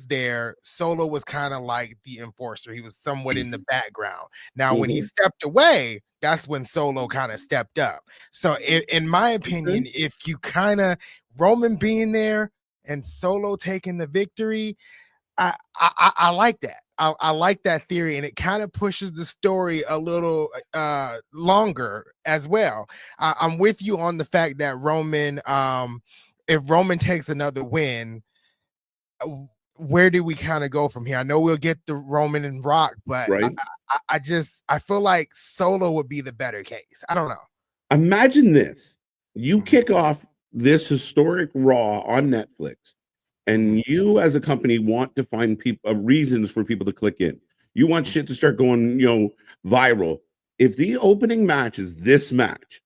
there, Solo was kind of like the enforcer. He was somewhat in the background. Now, when he stepped away, that's when Solo kind of stepped up. So, in my opinion, if you kind of Roman being there and Solo taking the victory, I like that. I like that theory, and it kind of pushes the story a little longer as well. I'm with you on the fact that Roman, if Roman takes another win, where do we kind of go from here? I know we'll get the Roman and Rock, but right? I feel like Solo would be the better case. I don't know. Imagine this. You kick off this historic Raw on Netflix, and you as a company want to find people reasons for people to click in. You want shit to start going, viral. If the opening match is this match,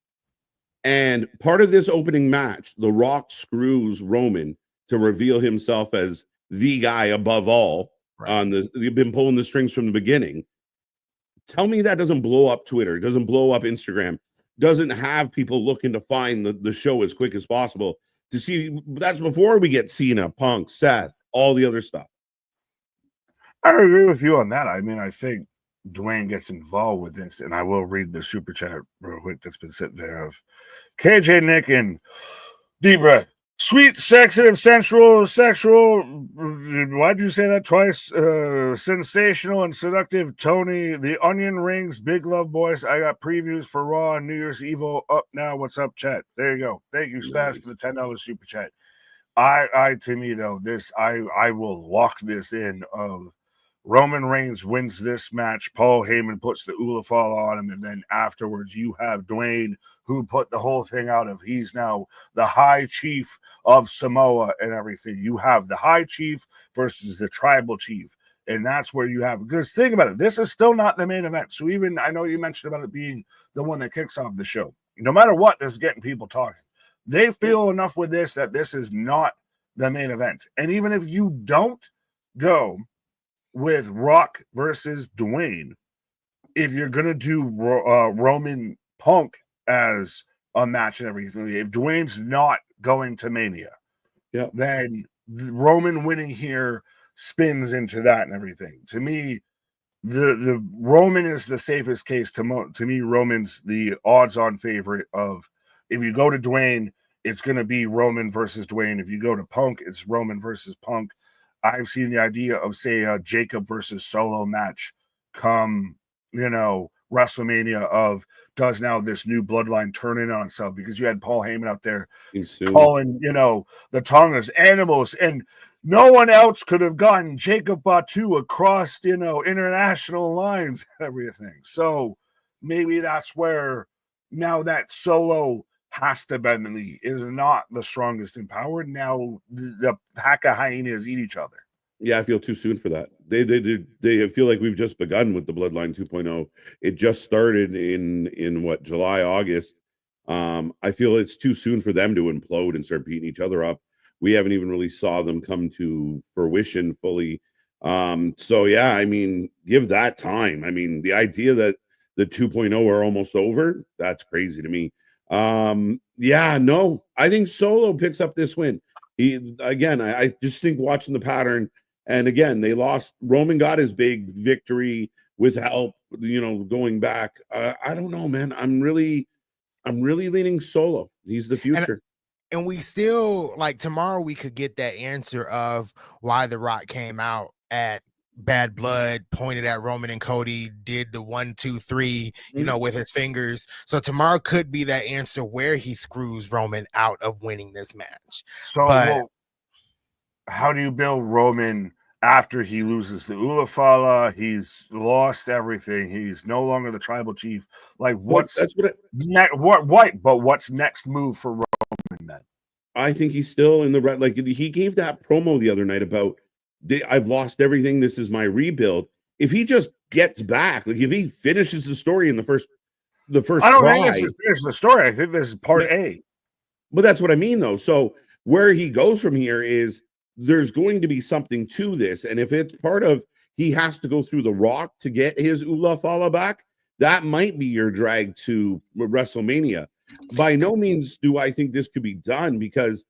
and part of this opening match, The Rock screws Roman to reveal himself as the guy above all, right. You've been pulling the strings from the beginning. Tell me that doesn't blow up Twitter, doesn't blow up Instagram, doesn't have people looking to find the show as quick as possible. To see, that's before we get Cena, Punk, Seth, all the other stuff. I agree with you on that. I mean, I think Dwayne gets involved with this, and I will read the super chat real quick that's been sitting there of KJ Nick and deep breath. Sweet, sensitive, sensual, sexual. Why'd you say that twice? Sensational and seductive. Tony, the onion rings, big love, boys. I got previews for Raw and New Year's Evil up now. What's up, chat? There you go. Thank you, Spaz, for the $10 super chat. To me though, I will lock this in. Roman Reigns wins this match. Paul Heyman puts the Ulafal on him, and then afterwards you have Dwayne, who put the whole thing out of he's now the High Chief of Samoa and everything. You have the High Chief versus the Tribal Chief, and that's where you have. Because think about it, this is still not the main event. So even I know you mentioned about it being the one that kicks off the show. No matter what, this is getting people talking. They feel enough with this that this is not the main event, and even if you don't go with Rock versus Dwayne, if you're going to do Roman Punk as a match and everything, if Dwayne's not going to Mania, then Roman winning here spins into that and everything. To me, the Roman is the safest case. To me, Roman's the odds-on favorite of if you go to Dwayne, it's going to be Roman versus Dwayne. If you go to Punk, it's Roman versus Punk. I've seen the idea of, say, a Jacob versus Solo match come, WrestleMania of does now this new bloodline turn in on itself, because you had Paul Heyman out there calling, the Tongas animals. And no one else could have gotten Jacob Fatu across, international lines and everything. So maybe that's where now that Solo has to Bentley is not the strongest in power. Now the pack of hyenas eat each other. Yeah, I feel too soon for that. They feel like we've just begun with the Bloodline 2.0. It just started in what, July, August. I feel it's too soon for them to implode and start beating each other up. We haven't even really saw them come to fruition fully. So yeah, I mean, give that time. I mean, the idea that the 2.0 are almost over, that's crazy to me. Yeah, no, I think Solo picks up this win. I just think watching the pattern, and again, they lost. Roman got his big victory with help, going back. I don't know, man. I'm really leaning Solo. He's the future. And we still, like, tomorrow we could get that answer of why The Rock came out at Bad Blood, pointed at Roman and Cody, did the 1, 2, 3, with his fingers. So tomorrow could be that answer where he screws Roman out of winning this match. So, how do you build Roman after he loses the Ulafala? He's lost everything. He's no longer the tribal chief. Like, what's next move for Roman then? I think he's still in the right. Like, he gave that promo the other night about, I've lost everything. This is my rebuild. If he just gets back, like if he finishes the story in the first. I don't think this is the story. I think this is part A. But that's what I mean, though. So where he goes from here is there's going to be something to this, and if it's part of he has to go through the Rock to get his Ula Fala back, that might be your drag to WrestleMania. By no means do I think this could be done because,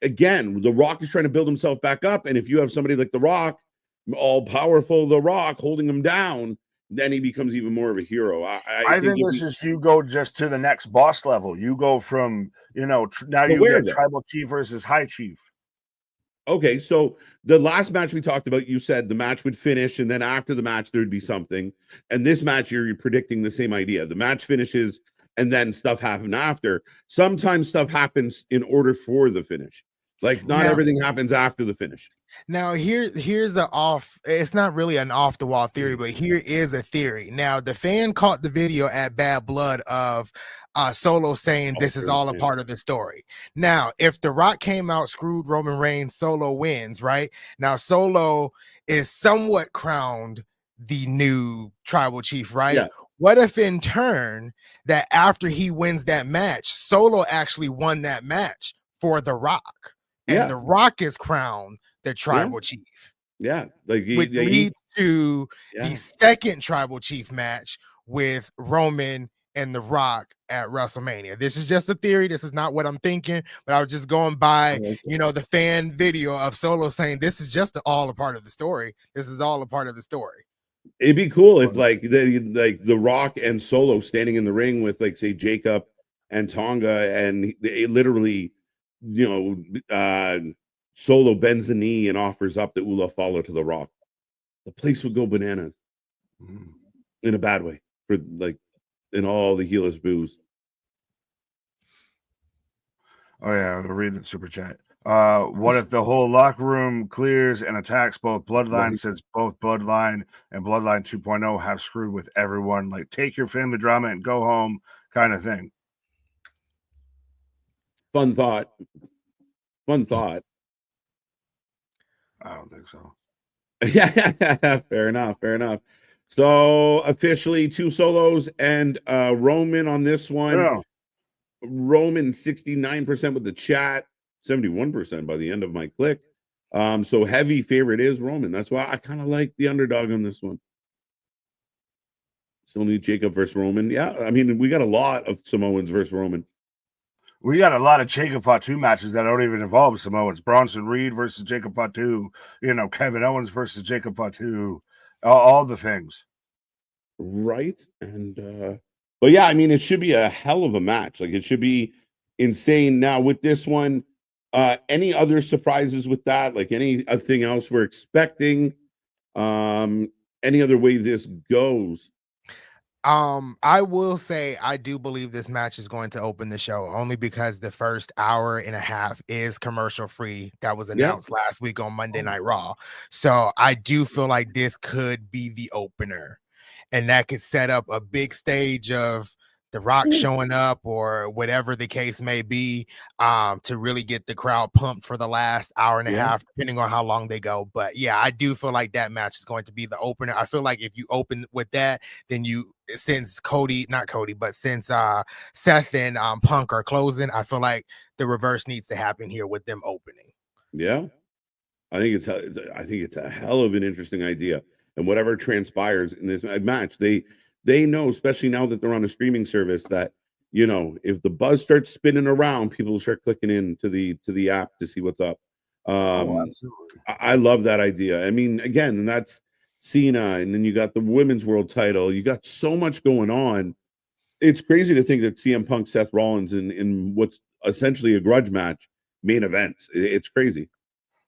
again, the Rock is trying to build himself back up, and if you have somebody like the Rock, all powerful, the Rock holding him down, then he becomes even more of a hero. I think this is you go just to the next boss level. You go from now you get tribal chief versus high chief. Okay, so the last match we talked about, you said the match would finish, and then after the match there'd be something. And this match, you're predicting the same idea. The match finishes, and then stuff happened after. Sometimes stuff happens in order for the finish. Like not everything happens after the finish. Now here's it's not really an off the wall theory, but here is a theory. Now the fan caught the video at Bad Blood of Solo saying this is all a part of the story. Now, if The Rock came out, screwed Roman Reigns, Solo wins, right? Now Solo is somewhat crowned the new tribal chief, right? Yeah. What if in turn that after he wins that match, Solo actually won that match for The Rock, and The Rock is crowned the tribal chief? Yeah, which leads to the second tribal chief match with Roman and The Rock at WrestleMania. This is just a theory. This is not what I'm thinking, but I was just going by, the fan video of Solo saying this is just all a part of the story. This is all a part of the story. It'd be cool if the Rock and Solo standing in the ring with say Jacob and Tonga, and they literally, Solo bends the knee and offers up the Ula Fala to the Rock. The place would go bananas in a bad way for in all the heelers boos. Oh yeah, I'll read the super chat. What if the whole locker room clears and attacks both Bloodline, since both Bloodline and Bloodline 2.0 have screwed with everyone? Like, take your family drama and go home kind of thing. Fun thought. I don't think so. Yeah, fair enough. So officially 2 Solos and Roman on this one. Yeah. Roman 69% with the chat, 71% by the end of my click. So heavy favorite is Roman. That's why I kind of like the underdog on this one. Still need Jacob versus Roman. Yeah, I mean, we got a lot of Samoans versus Roman. We got a lot of Jacob Fatu matches that don't even involve Samoans. Bronson Reed versus Jacob Fatu, Kevin Owens versus Jacob Fatu, all the things. Right. And but yeah, I mean, it should be a hell of a match. Like, it should be insane. Now with this one, any other surprises with that? Like anything else we're expecting? Any other way this goes? I will say I do believe this match is going to open the show only because the first hour and a half is commercial free. That was Yeah. announced last week on Monday Night Raw. So I do feel like this could be the opener, and that could set up a big stage of The Rock showing up or whatever the case may be, to really get the crowd pumped for the last hour and a half, depending on how long they go. But yeah, I do feel like that match is going to be the opener. I feel like if you open with that, then since Seth and Punk are closing, I feel like the reverse needs to happen here with them opening. Yeah. I think it's a hell of an interesting idea. And whatever transpires in this match, they know, especially now that they're on a streaming service, that if the buzz starts spinning around, people will start clicking into the app to see what's up. Absolutely. I love that idea. I mean, again, that's Cena, and then you got the women's world title. You got so much going on. It's crazy to think that CM Punk, Seth Rollins in what's essentially a grudge match main events. It's crazy.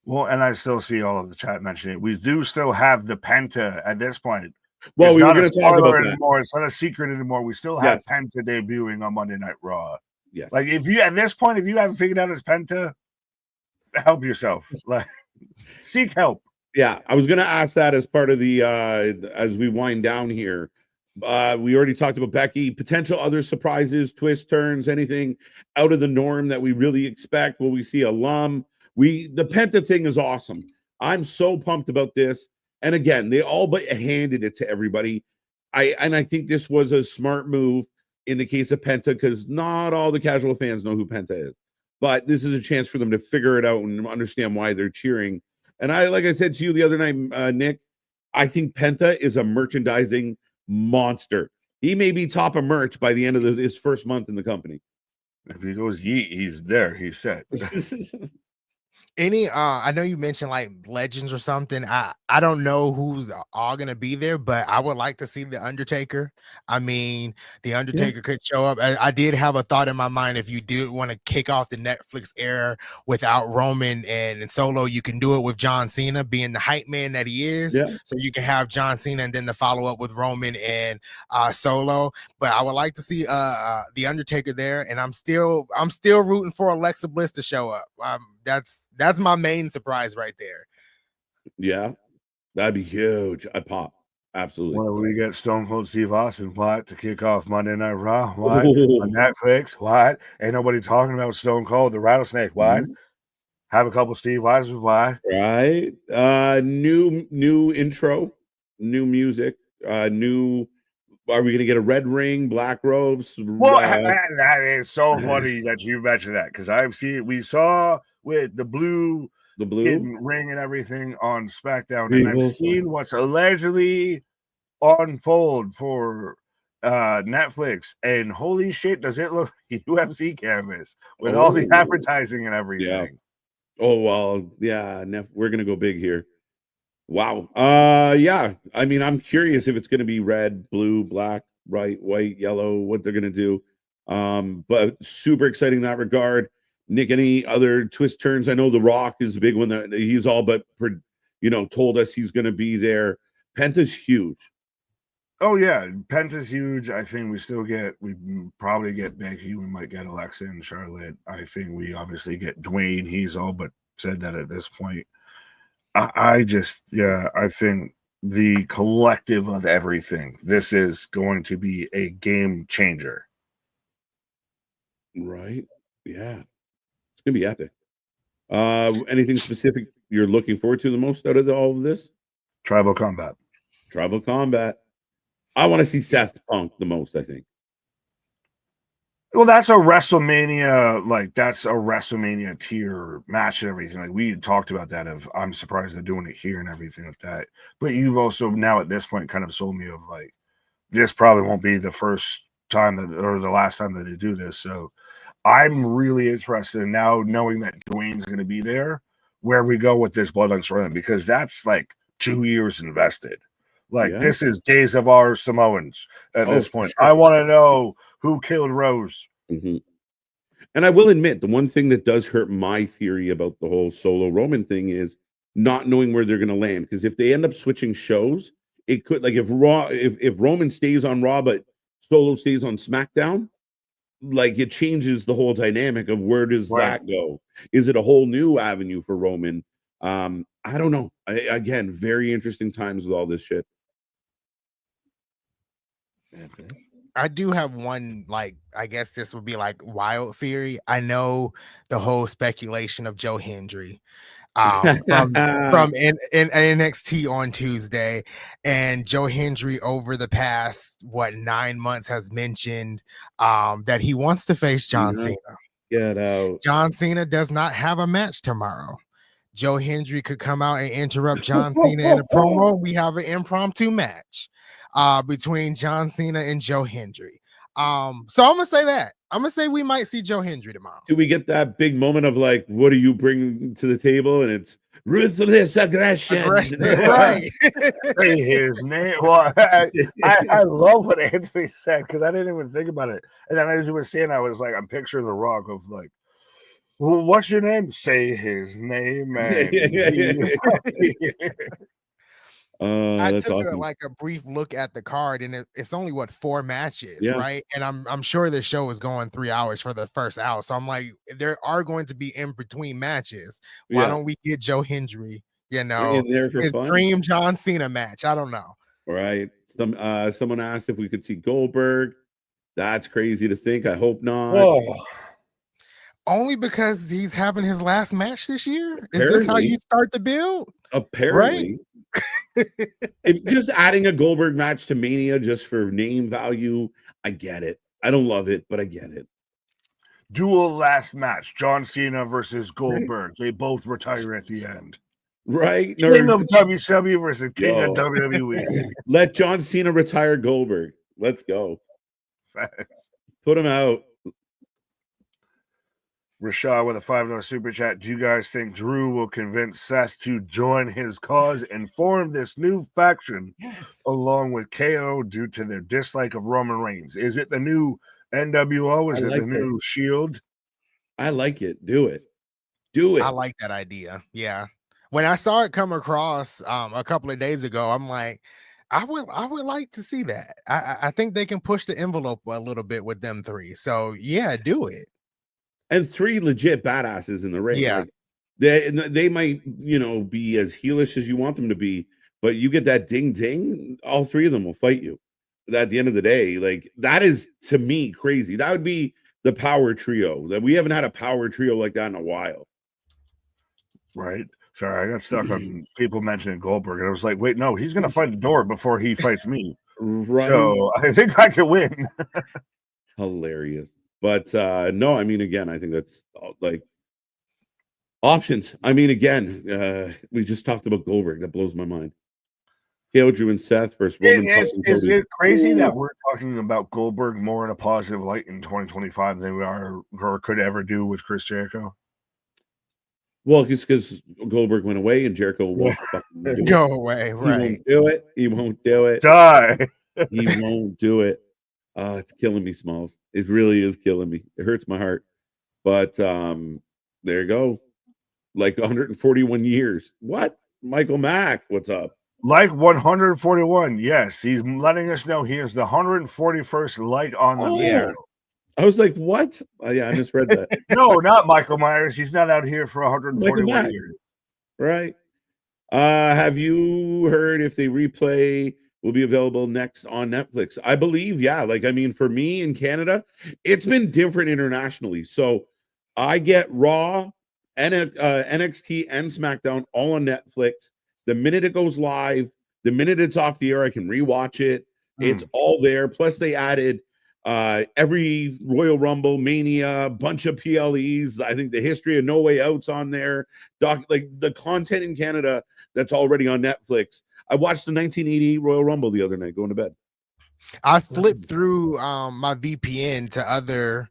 Well, and I still see all of the chat mentioning it. We do still have the Penta at this point. Well, it's we were not going a to talk about spoiler that. anymore. It's not a secret anymore. We still have Penta debuting on Monday Night Raw. Yes. Like if you at this point, if you haven't figured out it's Penta, help yourself. Like seek help. Yeah, I was going to ask that as part of the as we wind down here. We already talked about Becky, potential other surprises, twists, turns, anything out of the norm that we really expect. Will we see alum? The Penta thing is awesome. I'm so pumped about this. And again, they all but handed it to everybody. I think this was a smart move in the case of Penta, because not all the casual fans know who Penta is. But this is a chance for them to figure it out and understand why they're cheering. And like I said to you the other night, Nick, I think Penta is a merchandising monster. He may be top of merch by the end of his first month in the company. If he goes yeet, he's there. He's set. I know you mentioned like legends or something. I don't know who's all gonna be there, but I would like to see the Undertaker. I mean, the Undertaker could show up. I did have a thought in my mind. If you do want to kick off the Netflix era without Roman and Solo, you can do it with John Cena being the hype man that he is. So you can have John Cena and then the follow up with Roman and Solo. But I would like to see the Undertaker there, and I'm still rooting for Alexa Bliss to show up. That's my main surprise right there. Yeah, that'd be huge. I'd pop. Absolutely. Well, we get Stone Cold Steve Austin, what, to kick off Monday Night Raw, what, on Netflix, what, ain't nobody talking about Stone Cold, the Rattlesnake, what, have a couple Steve Austin, what, right? New intro, new music, new. Are we going to get a red ring, black robes? Well, that is so funny that you mentioned that, because we saw with the blue ring and everything on SmackDown, and I've seen what's allegedly unfold for Netflix, and holy shit, does it look like UFC canvas with all the advertising and everything. Yeah. Oh, well, yeah, we're going to go big here. Wow. Yeah. I mean, I'm curious if it's going to be red, blue, black, white, yellow, what they're going to do. But super exciting in that regard. Nick, any other twist turns? I know The Rock is a big one that he's all but, told us he's going to be there. Penta's huge. Oh yeah, Penta's huge. I think we probably get Becky. We might get Alexa and Charlotte. I think we obviously get Dwayne. He's all but said that at this point. I think the collective of everything, this is going to be a game changer. Right. Yeah. It's going to be epic. Anything specific you're looking forward to the most out of all of this? Tribal Combat. I want to see Seth Punk the most, I think. Well, that's a WrestleMania, tier match and everything. Like we had talked about that. I'm surprised they're doing it here and everything like that. But you've also now at this point kind of sold me of like this probably won't be the first time or the last time that they do this. So I'm really interested in now knowing that Dwayne's going to be there, where we go with this Bloodline storyline, because that's like 2 years invested. Like this is Days of Our Samoans at this point. Sure. I want to know who killed Rose. Mm-hmm. And I will admit, the one thing that does hurt my theory about the whole Solo Roman thing is not knowing where they're going to land. Because if they end up switching shows, it could, like, if Raw, if Roman stays on Raw, but Solo stays on SmackDown, like, it changes the whole dynamic of where does that go? Is it a whole new avenue for Roman? I don't know. Again, very interesting times with all this shit. I do have one, like, I guess this would be like wild theory. I know the whole speculation of Joe Hendry from in NXT on Tuesday, and Joe Hendry over the past 9 months has mentioned that he wants to face John Cena. Get out. John Cena does not have a match tomorrow. Joe Hendry could come out and interrupt John Cena in a promo. We have an impromptu match between John Cena and Joe Hendry. So I'm gonna say that. I'm gonna say we might see Joe Hendry tomorrow. Do we get that big moment of like, what do you bring to the table? And it's ruthless aggression. Right. Say his name. Well, I love what Anthony said because I didn't even think about it. And then as you were saying, I was like, I'm picturing The Rock of like, well, what's your name? Say his name, man. I took awesome. like a brief look at the card, and it's only 4 matches, right? And I'm sure the show is going 3 hours for the first hour. So I'm like, there are going to be in between matches. Why don't we get Joe Hendry, in there for his fun? dream John Cena match? I don't know. Right. Someone asked if we could see Goldberg. That's crazy to think. I hope not. Whoa. Only because he's having his last match this year. Is this how you start the build? Apparently. If just adding a Goldberg match to Mania just for name value, I get it. I don't love it, but I get it. Dual last match, John Cena versus Goldberg. Right. They both retire at the end. Right? King of WCW versus King of WWE. Let John Cena retire Goldberg. Let's go. Facts. Put him out. Rashad with a $5 super chat. Do you guys think Drew will convince Seth to join his cause and form this new faction along with KO due to their dislike of Roman Reigns? Is it the new NWO? Is it the new Shield? I like it. Do it. Do it. I like that idea. Yeah. When I saw it come across a couple of days ago, I'm like, I would like to see that. I think they can push the envelope a little bit with them three. So yeah, do it. And 3 legit badasses in the ring. Yeah. Like, they might, be as heelish as you want them to be, but you get that ding ding, all 3 of them will fight you. At the end of the day, like, that is, to me, crazy. That would be the power trio. That we haven't had a power trio like that in a while. Right. Sorry, I got stuck on people mentioning Goldberg, and I was like, wait, no, he's going to fight the door before he fights me. Right. So I think I can win. Hilarious. But no, I mean, again, I think that's like options. I mean, again, we just talked about Goldberg. That blows my mind. KO, Drew, and Seth versus Roman. Is it crazy that we're talking about Goldberg more in a positive light in 2025 than we are or could ever do with Chris Jericho? Well, it's because Goldberg went away and Jericho won't go away. Right? He won't do it. Die. He won't do it. It's killing me, Smalls. It really is killing me. It hurts my heart. But there you go. Like 141 years. What? Michael Mack, what's up? Like 141. Yes, he's letting us know he is the 141st like on the video. I was like, what? Yeah, I misread that. No, not Michael Myers. He's not out here for 141 years. Right. Have you heard if they replay will be available next on Netflix? I believe, yeah. Like, I mean, for me in Canada, it's been different internationally. So I get Raw, NXT, and SmackDown all on Netflix. The minute it goes live, the minute it's off the air, I can rewatch it. It's all there. Plus, they added every Royal Rumble, Mania, bunch of PLEs. I think the history of No Way Out's on there. Like the content in Canada that's already on Netflix. I watched the 1980 Royal Rumble the other night going to bed. I flipped through my VPN to other,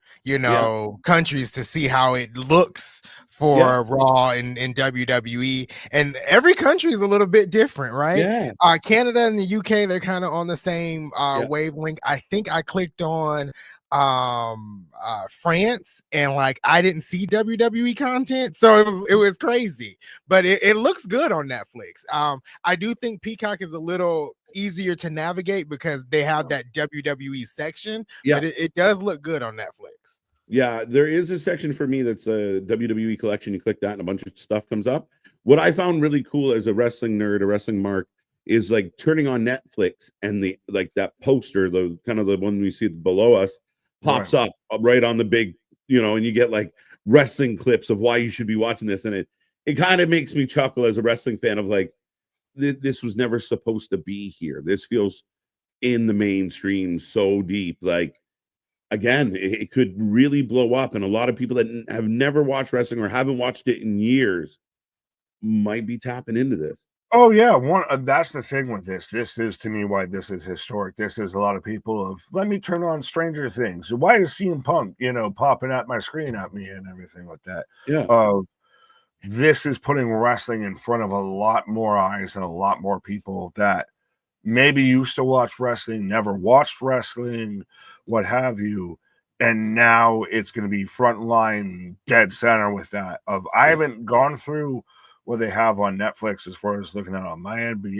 countries to see how it looks for Raw and WWE. And every country is a little bit different, right? Yeah. Canada and the UK, they're kind of on the same wavelength. I think I clicked on France and like I didn't see WWE content, so it was crazy, but it looks good on Netflix. I do think Peacock is a little easier to navigate because they have that WWE section. Yeah. But it does look good on Netflix. Yeah, there is a section for me that's a WWE collection. You click that and a bunch of stuff comes up. What I found really cool as a wrestling nerd, a wrestling mark, is like turning on Netflix and the like that poster, the kind of the one we see below us, pops up right on the big, and you get like wrestling clips of why you should be watching this. And it kind of makes me chuckle as a wrestling fan of like, this was never supposed to be here. This feels in the mainstream so deep. Like, again, it could really blow up. And a lot of people that have never watched wrestling or haven't watched it in years might be tapping into this. Oh yeah, that's the thing with this. This is to me why this is historic. This is a lot of people of let me turn on Stranger Things. Why is CM Punk, popping at my screen at me and everything like that? Yeah. This is putting wrestling in front of a lot more eyes and a lot more people that maybe used to watch wrestling, never watched wrestling, what have you. And now it's going to be frontline dead center with that. I haven't gone through what they have on Netflix as far as looking at on my end, but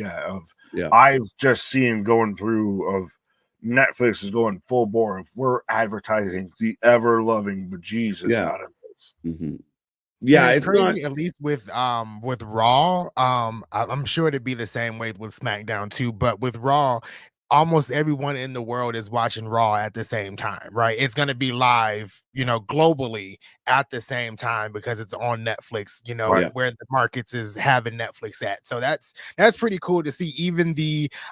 I've just seen going through of Netflix is going full bore of we're advertising the ever loving bejesus out of this. Mm-hmm. Yeah, it's crazy. At least with Raw, I'm sure it'd be the same way with SmackDown too. But with Raw, almost everyone in the world is watching Raw at the same time, right? It's going to be live, globally at the same time because it's on Netflix, where the markets is having Netflix at. So that's pretty cool to see. Even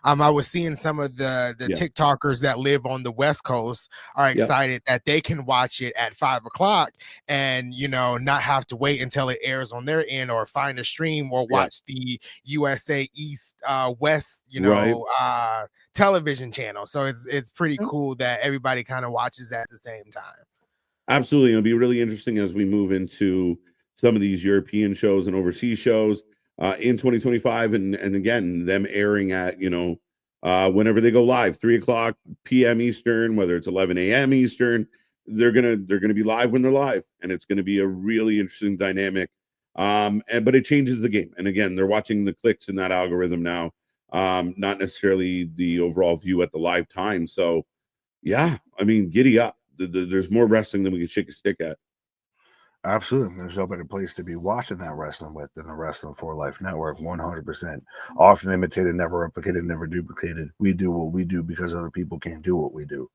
I was seeing some of the TikTokers that live on the West Coast are excited that they can watch it at 5:00 and, not have to wait until it airs on their end or find a stream or watch the USA East, West, television channel. So it's pretty cool that everybody kind of watches at the same time. Absolutely. It'll be really interesting as we move into some of these European shows and overseas shows in 2025 and again them airing at whenever they go live, 3:00 p.m. Eastern, whether it's 11 a.m. Eastern, they're gonna be live when they're live, and it's gonna be a really interesting dynamic. But it changes the game, and again, they're watching the clicks in that algorithm now. Not necessarily the overall view at the live time. So yeah, I mean, giddy up. There's more wrestling than we can shake a stick at. Absolutely. There's no better place to be watching that wrestling with than the Wrestling for Life Network. 100%. Often imitated, never replicated, never duplicated. We do what we do because other people can't do what we do.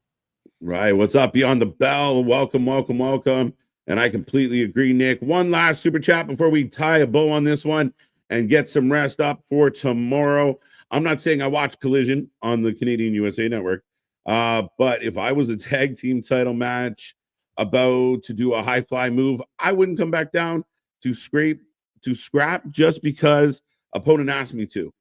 Right. What's up? Beyond the Bell. Welcome. And I completely agree, Nick. One last super chat before we tie a bow on this one and get some rest up for tomorrow. I'm not saying I watch Collision on the Canadian USA Network, but if I was a tag team title match about to do a high fly move, I wouldn't come back down to scrap just because opponent asked me to.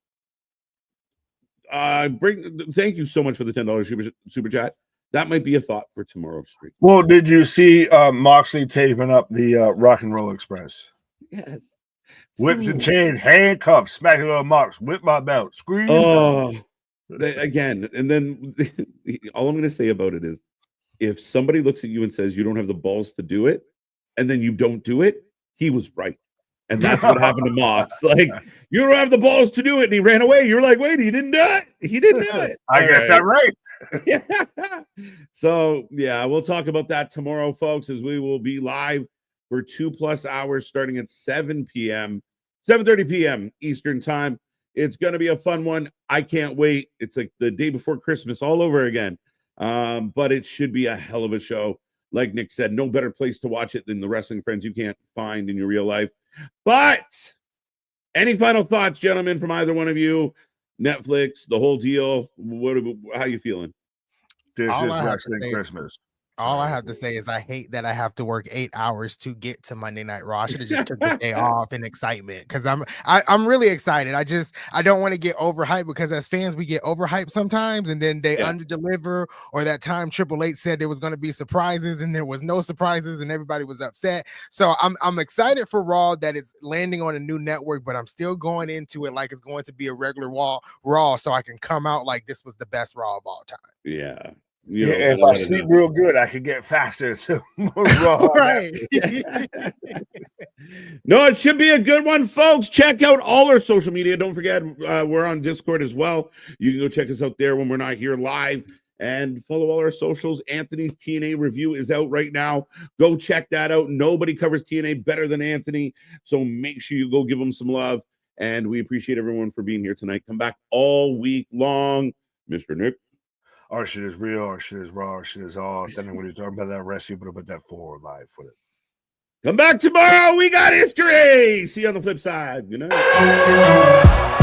Thank you so much for the $10 super chat. That might be a thought for tomorrow's stream. Well, did you see Moxley taping up the Rock and Roll Express? Yes. Whips and chains, handcuffs, smacking on Mox, whip my belt, scream. Oh, again, and then all I'm going to say about it is if somebody looks at you and says you don't have the balls to do it, and then you don't do it, he was right. And that's what happened to Mox. Like, you don't have the balls to do it, and he ran away. You're like, wait, he didn't do it. He didn't do it. I guess I'm right. Yeah. So, yeah, we'll talk about that tomorrow, folks, as we will be live for 2+ hours starting at 7:30 p.m. Eastern time. It's going to be a fun one. I can't wait. It's like the day before Christmas all over again. But it should be a hell of a show. Like Nick said, no better place to watch it than the wrestling friends you can't find in your real life. But any final thoughts, gentlemen, from either one of you? Netflix, the whole deal. How you feeling? This is Wrestling Christmas. All I have to say is I hate that I have to work 8 hours to get to Monday Night Raw. I should have just took the day off in excitement because I'm really excited. I don't want to get overhyped because as fans we get overhyped sometimes and then they underdeliver, or that time Triple H said there was going to be surprises and there was no surprises and everybody was upset. So I'm excited for Raw that it's landing on a new network, but I'm still going into it like it's going to be a regular Raw so I can come out like this was the best Raw of all time. Yeah. You know, if I sleep real good, I could get faster to Raw. Right. No, it should be a good one, folks. Check out all our social media. Don't forget, we're on Discord as well. You can go check us out there when we're not here live. And follow all our socials. Anthony's TNA review is out right now. Go check that out. Nobody covers TNA better than Anthony. So make sure you go give him some love. And we appreciate everyone for being here tonight. Come back all week long. Mr. Nick. Our shit is real. Our shit is raw. Our shit is all. Then when you're talking about that rest, you put that forward live for it. Come back tomorrow. We got history. See you on the flip side. Good night.